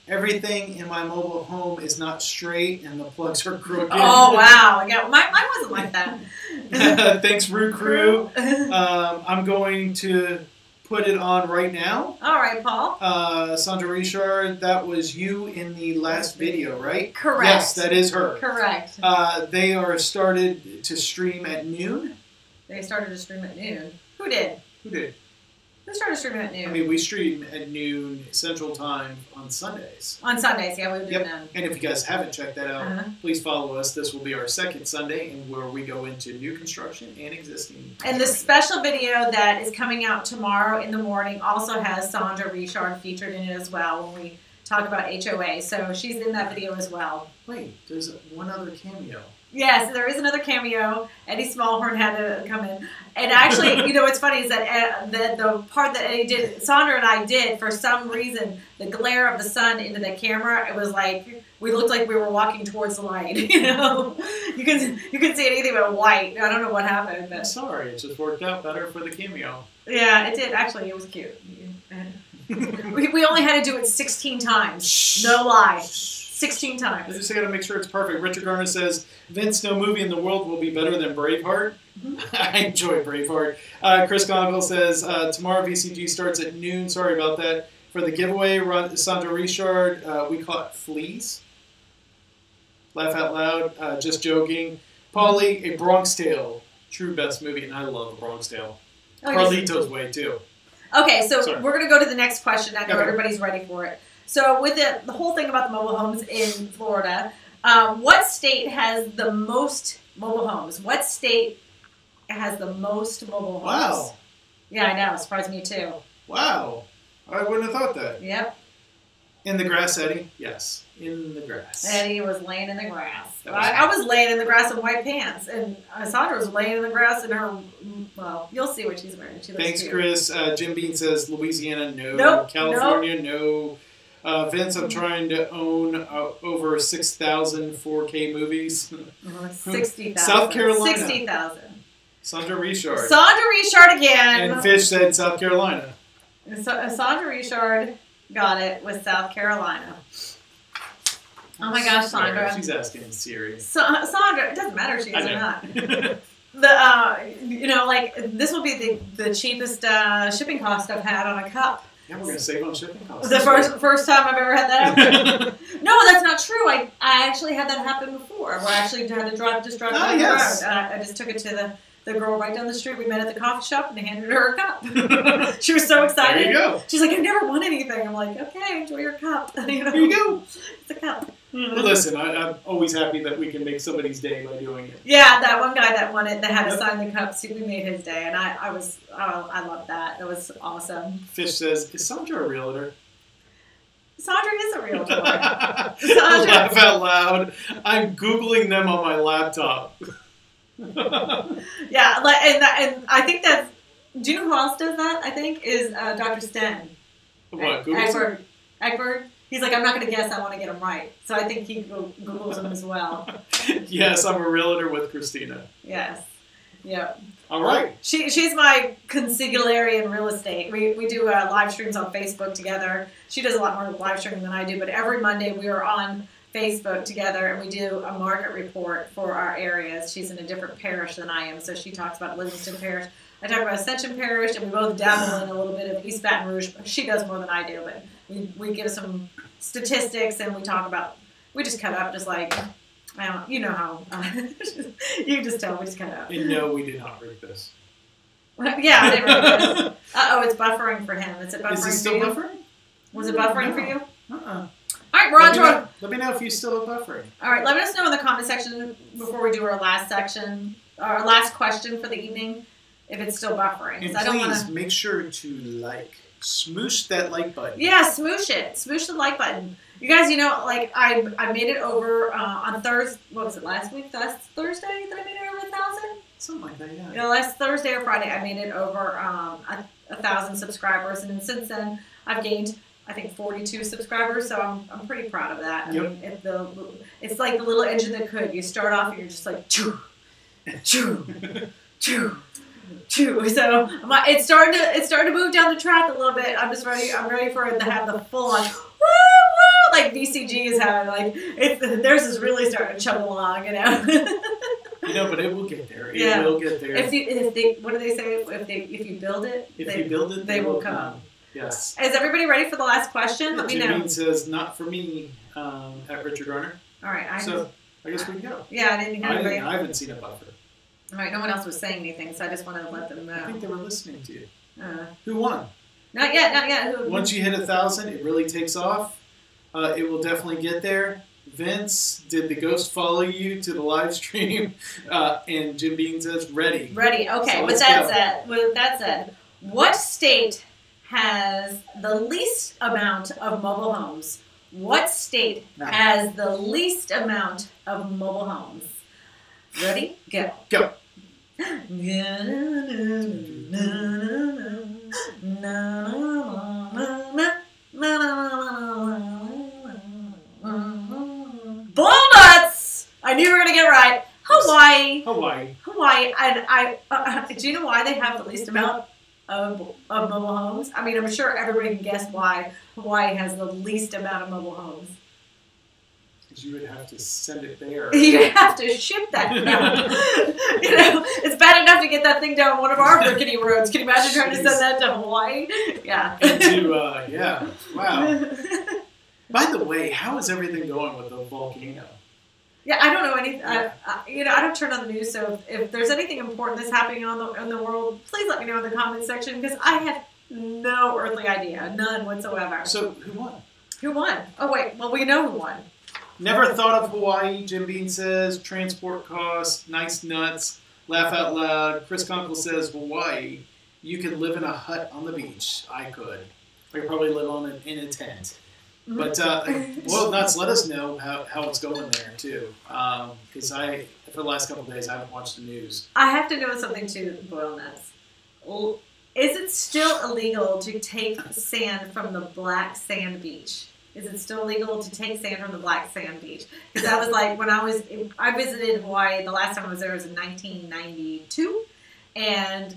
everything in my mobile home is not straight and the plugs are crooked. Oh wow! Yeah, mine wasn't like that. Thanks, Rue Crew. I'm going to put it on right now. All right, Paul. Sandra Richard, that was you in the last video, right? Correct. Yes, that is her. Correct. They are started to stream at noon. They started to stream at noon. Who did? Who did? Who started streaming at noon? I mean, we stream at noon Central Time on Sundays. On Sundays, yeah, we do noon. And if you guys haven't checked that out, please follow us. This will be our second Sunday, and where we go into new construction and existing. And the special video that is coming out tomorrow in the morning also has Sandra Richard featured in it as well when we talk about HOA. So she's in that video as well. Wait, there's one other cameo. Yes, there is another cameo. Eddie Smallhorn had to come in. And actually, you know what's funny is that the part that Eddie did, Sandra and I did, for some reason, the glare of the sun into the camera, it was like, we looked like we were walking towards the light, you know? You couldn't see anything but white. I don't know what happened. But. I'm sorry, it just worked out better for the cameo. Yeah, it did. Actually, it was cute. we only had to do it 16 times. No lie. 16 times. I just got to make sure it's perfect. Richard Garner says, Vince, no movie in the world will be better than Braveheart. I enjoy Braveheart. Chris Gonville says, tomorrow VCG starts at noon. Sorry about that. For the giveaway, Sandra Richard, we caught fleas. Laugh out loud. Just joking. Polly, A Bronx Tale. True best movie, and I love A Bronx Tale. Oh, Carlito's Way, too. Okay, so we're going to go to the next question. I know everybody's ready for it. So with the whole thing about the mobile homes in Florida, what state has the most mobile homes? What state has the most mobile homes? Wow. Yeah, I know. It surprised me too. Wow. I wouldn't have thought that. Yep. In the grass, Eddie? Yes. In the grass. Eddie was laying in the grass. I was laying in the grass in white pants, and Sandra was laying in the grass in her, well, you'll see what she's wearing. She looks Thanks, cute. Chris. Jim Bean says Louisiana, no. Nope. California, no. Vince, I'm trying to own over 6,000 4K movies. 60,000. South Carolina. 60,000. Sandra Richard. Sandra Richard again. And Fish said South Carolina. Sandra Richard got it with South Carolina. Oh my gosh, Sandra. She's asking Siri. Sandra, it doesn't matter if she is or not. This will be the cheapest shipping cost I've had on a cup. Yeah, we're going to save on shipping costs. The first time I've ever had that happen. No, that's not true. I actually had that happen before. Where I actually had to drive down the road. I just took it to the girl right down the street. We met at the coffee shop and handed her a cup. She was so excited. There you go. She's like, I've never won anything. I'm like, okay, enjoy your cup. You know? Here you go. It's a cup. Well, listen, I'm always happy that we can make somebody's day by doing it. Yeah, that one guy that won it, that had to sign the cup, we made his day, and I loved that. That was awesome. Fish says, is Sandra a realtor? Sandra is a realtor. Sandra. Laugh out loud. I'm Googling them on my laptop. Yeah, and I think that's, do you know who else does that, I think, is Dr. Sten. What, Google? Egbert. He's like, I'm not going to guess. I want to get them right. So I think he Googles them as well. Yes, I'm a realtor with Kristina. Yes. Yeah. All right. She's my consigliere in real estate. We do live streams on Facebook together. She does a lot more live streaming than I do, but every Monday we are on Facebook together and we do a market report for our areas. She's in a different parish than I am, so she talks about Livingston Parish. I talk about Ascension Parish, and we both dabble in a little bit of East Baton Rouge. She does more than I do, but we give some statistics and we talk about. We just cut up, just like. I don't, you know how, you can just tell, we just cut out. And no, we did not read this. Yeah, I didn't read this. Uh-oh, it's buffering for him. Is it buffering Is it still for you? buffering? Was it buffering No. for you? Uh-uh. All right, we're on to our... Let me know if you still are buffering. All right, let us know in the comment section before we do our last section, our last question for the evening, if it's still buffering. And I don't please wanna... make sure to smoosh that like button. Yeah, smoosh it. Smoosh the like button. You guys, you know, like I made it over on Thursday. What was it, last week? Last Thursday that I made it over 1,000? Something like that, yeah. You know, last Thursday or Friday, I made it over 1,000 subscribers, and then since then, I've gained, I think, 42 subscribers. So I'm pretty proud of that. Yep. I mean, it's like the little engine that could. You start off, and you're just like choo, choo, choo. True. So it's starting to move down the track a little bit. I'm ready for it to have the full on woo woo like VCG is having. Like theirs is really starting to chug along, you know. You know, but it will get there. It Yeah. will get there. What do they say? If you build it, they will come. Yes. Is everybody ready for the last question? Let me know. Janine says, "Not for me." At Richard Garner. All right. I guess we can go. Yeah, I didn't have anybody. I haven't seen a buffer. All right. No one else was saying anything, so I just wanted to let them know. I think they were listening to you. Uh, Who won? Not yet. Not yet. Who? Once you hit 1,000, it really takes off. It will definitely get there. Vince, did the ghost follow you to the live stream? And Jim Bean says, ready. Ready. Okay. So With that said, what state has the least amount of mobile homes? What state has the least amount of mobile homes? Ready? Go. Go. Bullnuts! I knew you were going to get it right. Hawaii. And do you know why they have the least amount of mobile homes? I mean, I'm sure everybody can guess why Hawaii has the least amount of mobile homes. Because you would have to send it there. You have to ship that down. You know, it's bad enough to get that thing down one of our rickety roads. Can you imagine trying to send that to Hawaii? Yeah. And to, yeah. Wow. By the way, how is everything going with the volcano? Yeah, I don't know anything. You know, I don't turn on the news, so if there's anything important that's happening in the world, please let me know in the comments section, because I have no earthly idea, none whatsoever. So, who won? Who won? Oh wait, well we know who won. Never thought of Hawaii, Jim Bean says. Transport costs, nice nuts, laugh out loud. Chris Conkle says, Hawaii, you could live in a hut on the beach. I could. I could probably live in a tent. But, Boiled Nuts, let us know how it's going there, too. Because for the last couple of days, I haven't watched the news. I have to know something, too, Boiled Nuts. Is it still illegal to take sand from the black sand beach? Is it still legal to take sand from the black sand beach? Because that was like when I visited Hawaii, the last time I was there was in 1992. And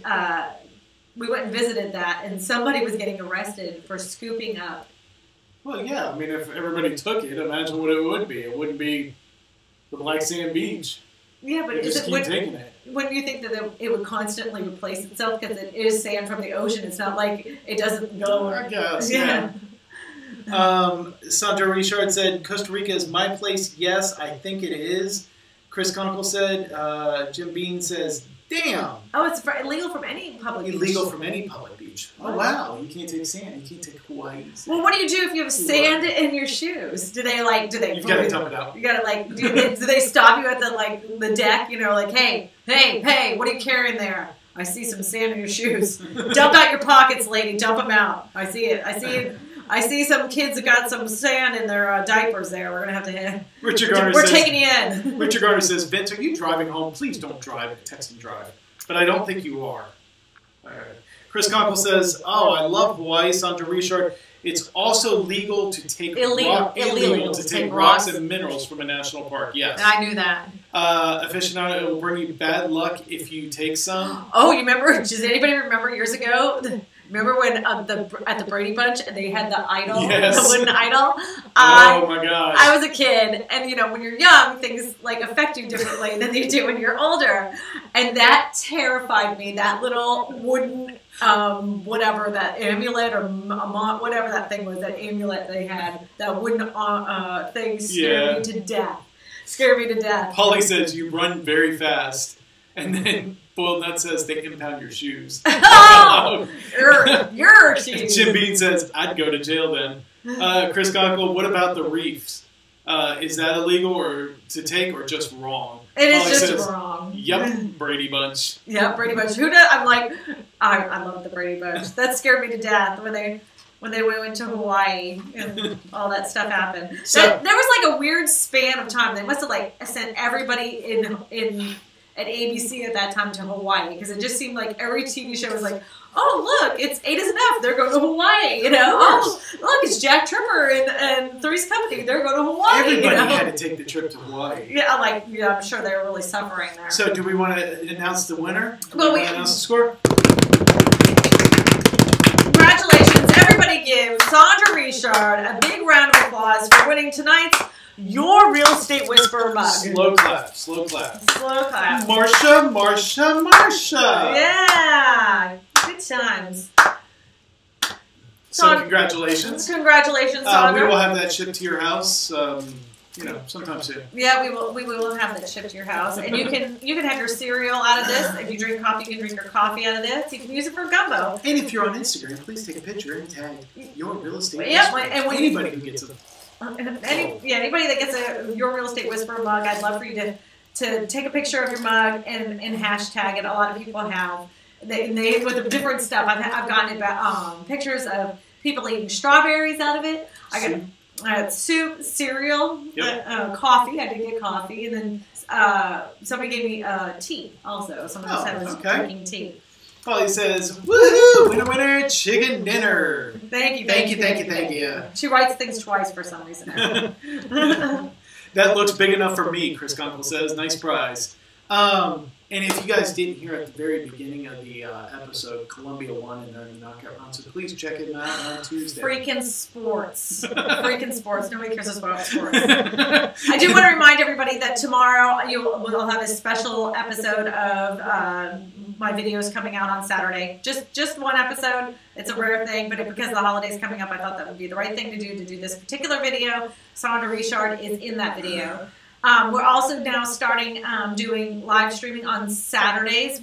we went and visited that, and somebody was getting arrested for scooping up. Well, yeah. I mean, if everybody took it, imagine what it would be. It wouldn't be the black sand beach. Yeah, but just keep taking it. Wouldn't you think that it would constantly replace itself because it is sand from the ocean? It's not like it doesn't go. I guess, yeah. Sandra Richard said, Costa Rica is my place. Yes, I think it is. Chris Conkle said, Jim Bean says, damn. Oh, it's illegal from any public beach. Illegal from any public beach. Oh, wow. You can't take sand. You can't take Hawaii sand. Well, what do you do if you have sand in your shoes? Do they You've got to dump it out. You got to do they stop you at the deck, you know, like, hey, what are you carrying there? I see some sand in your shoes. Dump out your pockets, lady. Dump them out. I see it. I see some kids that got some sand in their diapers there. We're going to have to... We're taking you in. Richard Garner says, Vince, are you driving home? Please don't drive. Text and drive. But I don't think you are. All right. Chris Conkle says, oh, I love Hawaii. Sandra Richard, It's also legal to take illegal to take rocks and minerals from a national park. Yes, I knew that. Aficionado, it will bring you bad luck if you take some. Oh, you remember? Does anybody remember years ago? Remember when at the Brady Bunch they had the idol, Yes. the wooden idol? Oh my gosh! I was a kid, and when you're young, things like affect you differently than they do when you're older, and that terrified me. That little wooden whatever that amulet or whatever that thing was, that amulet they had, that wooden thing scared me to death. Scared me to death. Polly says you run very fast, and then Boiled Nut says they impound your shoes. Oh, your shoes. Jim Bean says I'd go to jail then. Chris Conkle, what about the reefs? Is that illegal or to take or just wrong? It is Polly just says, wrong. Yep, Brady Bunch. Yeah, Brady Bunch. Who does? I'm like, I love the Brady Bunch. That scared me to death when they went to Hawaii and all that stuff happened. So, there was like a weird span of time. They must have sent everybody at ABC at that time to Hawaii, because it just seemed like every TV show was like, oh look, it's 8 is enough. They're going to Hawaii. Oh look, it's Jack Tripper and Three's Company. They're going to Hawaii. Everybody had to take the trip to Hawaii. Yeah, I'm sure they were really suffering there. So, do we want to announce the winner? Well, we announce the score. Congratulations, everybody give Sandra Richard a big round of applause for winning tonight's Your Real Estate Whisperer mug. Slow clap, slow clap. Slow clap. Marsha. Yeah, good times. So congratulations. Congratulations, Sandra. We will have that shipped to your house, sometime soon. Yeah, we will have that shipped to your house, and you can have your cereal out of this. If you drink coffee, you can drink your coffee out of this. You can use it for gumbo. And if you're on Instagram, please take a picture and tag Your Real Estate. Yeah, and when anybody who gets a anybody that gets a Your Real Estate Whisperer mug, I'd love for you to take a picture of your mug and hashtag it. A lot of people have. They with the different stuff. I've gotten it pictures of people eating strawberries out of it. I got soup, cereal, coffee. I did get coffee, and then somebody gave me tea. Also, someone said was drinking tea. Polly says, "Woohoo! Winner, winner, chicken dinner." Thank you. She writes things twice for some reason. That looks big enough for me, Chris Conkle says. Nice prize. And if you guys didn't hear at the very beginning of the episode, Columbia won in their knockout round, so please check it out on Tuesday. Freaking sports. Nobody cares about sports. I do want to remind everybody that tomorrow we'll have a special episode of my videos coming out on Saturday. Just one episode. It's a rare thing, but because the holiday's coming up, I thought that would be the right thing to do this particular video. Sandra Richard is in that video. We're also now starting doing live streaming on Saturdays.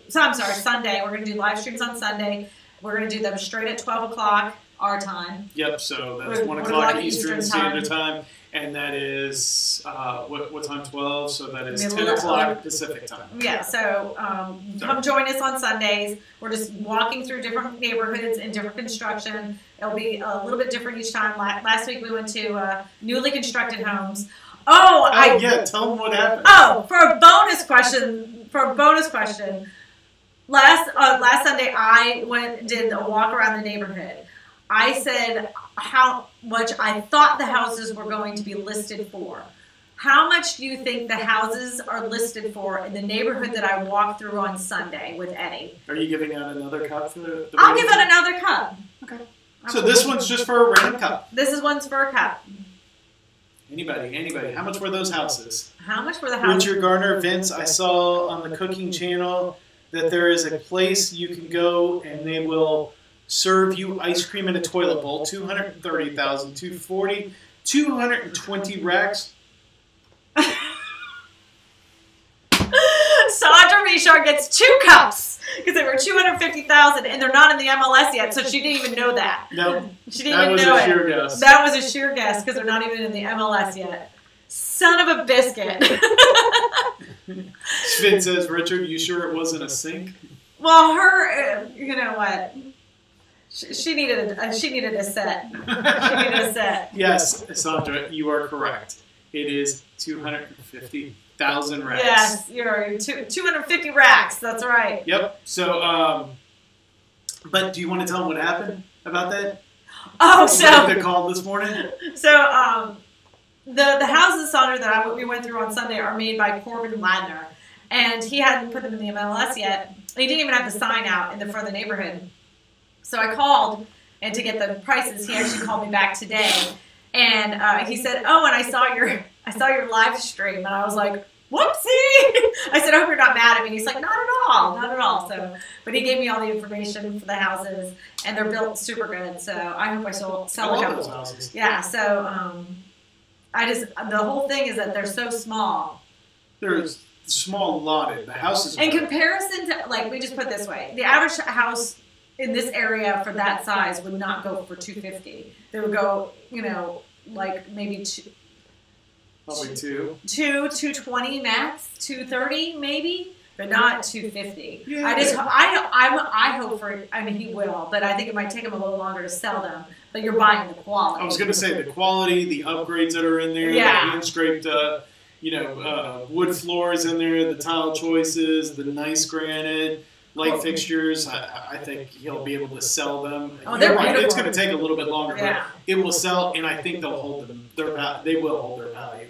Sunday. We're going to do live streams on Sunday. We're going to do them straight at 12 o'clock our time. Yep, so that's 1 o'clock Eastern Standard Time. And that is, what time, 12? So that is 10 o'clock Pacific Time. Yeah, so come join us on Sundays. We're just walking through different neighborhoods and different construction. It'll be a little bit different each time. Last week we went to newly constructed homes. Yeah, tell them what happened. For a bonus question. Last Sunday I did a walk around the neighborhood. I said how much I thought the houses were going to be listed for. How much do you think the houses are listed for in the neighborhood that I walked through on Sunday with Eddie? Are you giving out another cup for the I'll give out another cup. Okay. So this one's just for a random cup. This one's for a cup. Anybody. How much were those houses? How much were the houses? Richard Garner, Vince, I saw on the cooking channel that there is a place you can go and they will serve you ice cream in a toilet bowl. 230,000, 240, 220 racks. Sandra Richard gets 2 cups because they were 250,000 and they're not in the MLS yet, so she didn't even know that. No, she didn't even know it. Sheer guess. That was a sheer guess because they're not even in the MLS yet. Son of a biscuit. Sven says, Richard, you sure it wasn't a sink? Well, you know what? She needed a set. She needed a set. Yes, Sandra, you are correct. It is 250,000 racks. Yes, you're 250 racks. That's right. Yep. So, but do you want to tell them what happened about that? Oh, What so they called this morning? So, the houses, Sandra, that we went through on Sunday are made by Corbin Ladner, and he hadn't put them in the MLS yet. He didn't even have the sign out in the front of the neighborhood. So I called, and to get the prices, he actually called me back today, and he said, "Oh, and I saw your live stream," and I was like, "Whoopsie!" I said, "I hope you're not mad at me." He's like, "Not at all, not at all." So, but he gave me all the information for the houses, and they're built super good. So I hope I sell a couple. Houses. Yeah. So the whole thing is that they're so small. They're small lotted. The houses. In comparison to, like, we just put it this way, the average house in this area for that size would not go for $250. They would go, like maybe Probably two. $220 max, $230 maybe, but not $250. Yeah. I hope for. I mean, he will, but I think it might take him a little longer to sell them. But you're buying the quality. I was going to say the quality, the upgrades that are in there, Yeah. the hand scraped, wood floors in there, the tile choices, the nice granite, light fixtures. I think he'll be able to sell them. Oh, they're You're right. beautiful. It's going to take a little bit longer, Yeah. but it will sell, and I think they'll hold they will hold their value.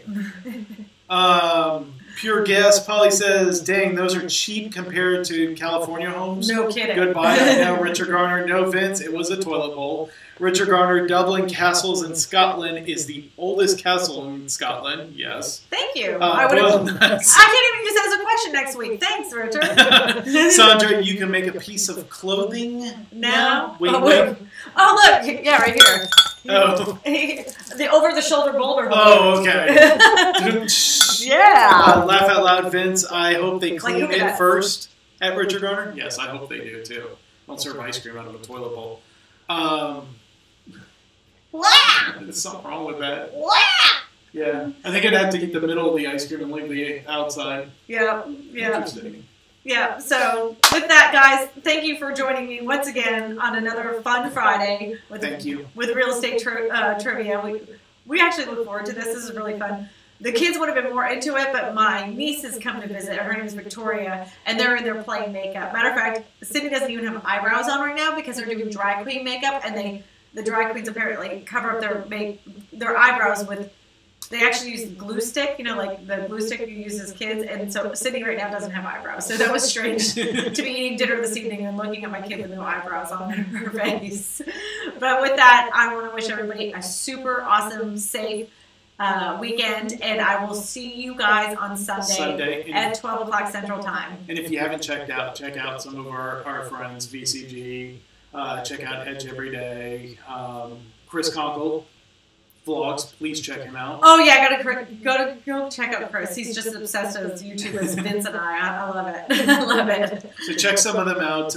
Pure Gas, Polly says, "Dang, those are cheap compared to California homes." No kidding. Goodbye. No, Richard Garner. No, Vince. It was a toilet bowl. Richard Garner, Dublin Castles in Scotland is the oldest castle in Scotland. Yes. Thank you. Boiled nuts. I can't even use that as a question next week. Thanks, Richard. Sandra, you can make a piece of clothing. No. Wink, Oh, wink. Oh, look. Yeah, right here. Oh. The over-the-shoulder boulder. Oh, okay. Yeah. Laugh out loud, Vince. I hope they clean look at it that. first at Richard Garner. Yes, I hope they do too. Don't serve ice cream out of a toilet bowl. Wow! There's something wrong with that. Wow! Yeah. I think I'd have to eat the middle of the ice cream and leave the outside. Yeah. Interesting. Yeah, so with that, guys, thank you for joining me once again on another fun Friday with Thank you. with real estate trivia. We actually look forward to this. This is really fun. The kids would have been more into it, but my niece has come to visit. Her name is Victoria, and they're in there playing makeup. Matter of fact, Sydney doesn't even have eyebrows on right now because they're doing drag queen makeup, and the drag queens apparently cover up their eyebrows with. They actually use the glue stick, like the glue stick you use as kids. And so Sydney right now doesn't have eyebrows. So that was strange to be eating dinner this evening and looking at my kid with no eyebrows on her face. But with that, I want to wish everybody a super awesome, safe weekend. And I will see you guys on Sunday. At 12 o'clock Central Time. And if you haven't check out some of our friends, VCG. Check out Edge Every Day. Chris Conkle. Vlogs, please check him out. Oh yeah, go check out Chris. He's just obsessed with YouTube as Vince and I love it. I love it. So check some of them out.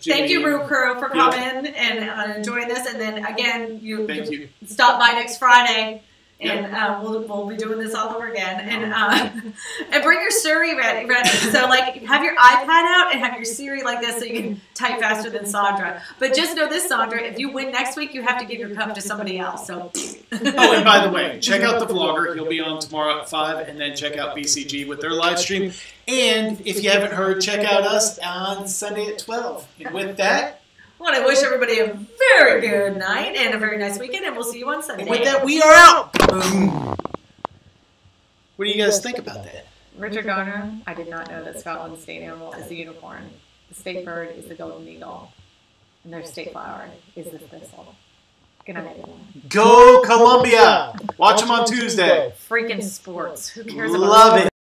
Thank you, Rue Crew, for coming and enjoying this. And then again, Thank you. Stop by next Friday, and we'll be doing this all over again. And bring your Siri ready. So like have your iPad out and have your Siri like this so you can type faster than Sandra. But just know this, Sandra, if you win next week, you have to give your cup to somebody else. So. Oh, and by the way, check out the vlogger. He'll be on tomorrow at 5, and then check out BCG with their live stream. And if you haven't heard, check out us on Sunday at 12. And with that, I want to wish everybody a very good night and a very nice weekend, and we'll see you on Sunday. and with that, we are out. What do you guys think about that? Richard Garner, I did not know that Scotland's state animal is the unicorn. The state bird is the golden eagle. And their state flower is the thistle. Good night, everyone. Go Columbia! Watch them on Tuesday. Freaking sports. Who cares about Love it.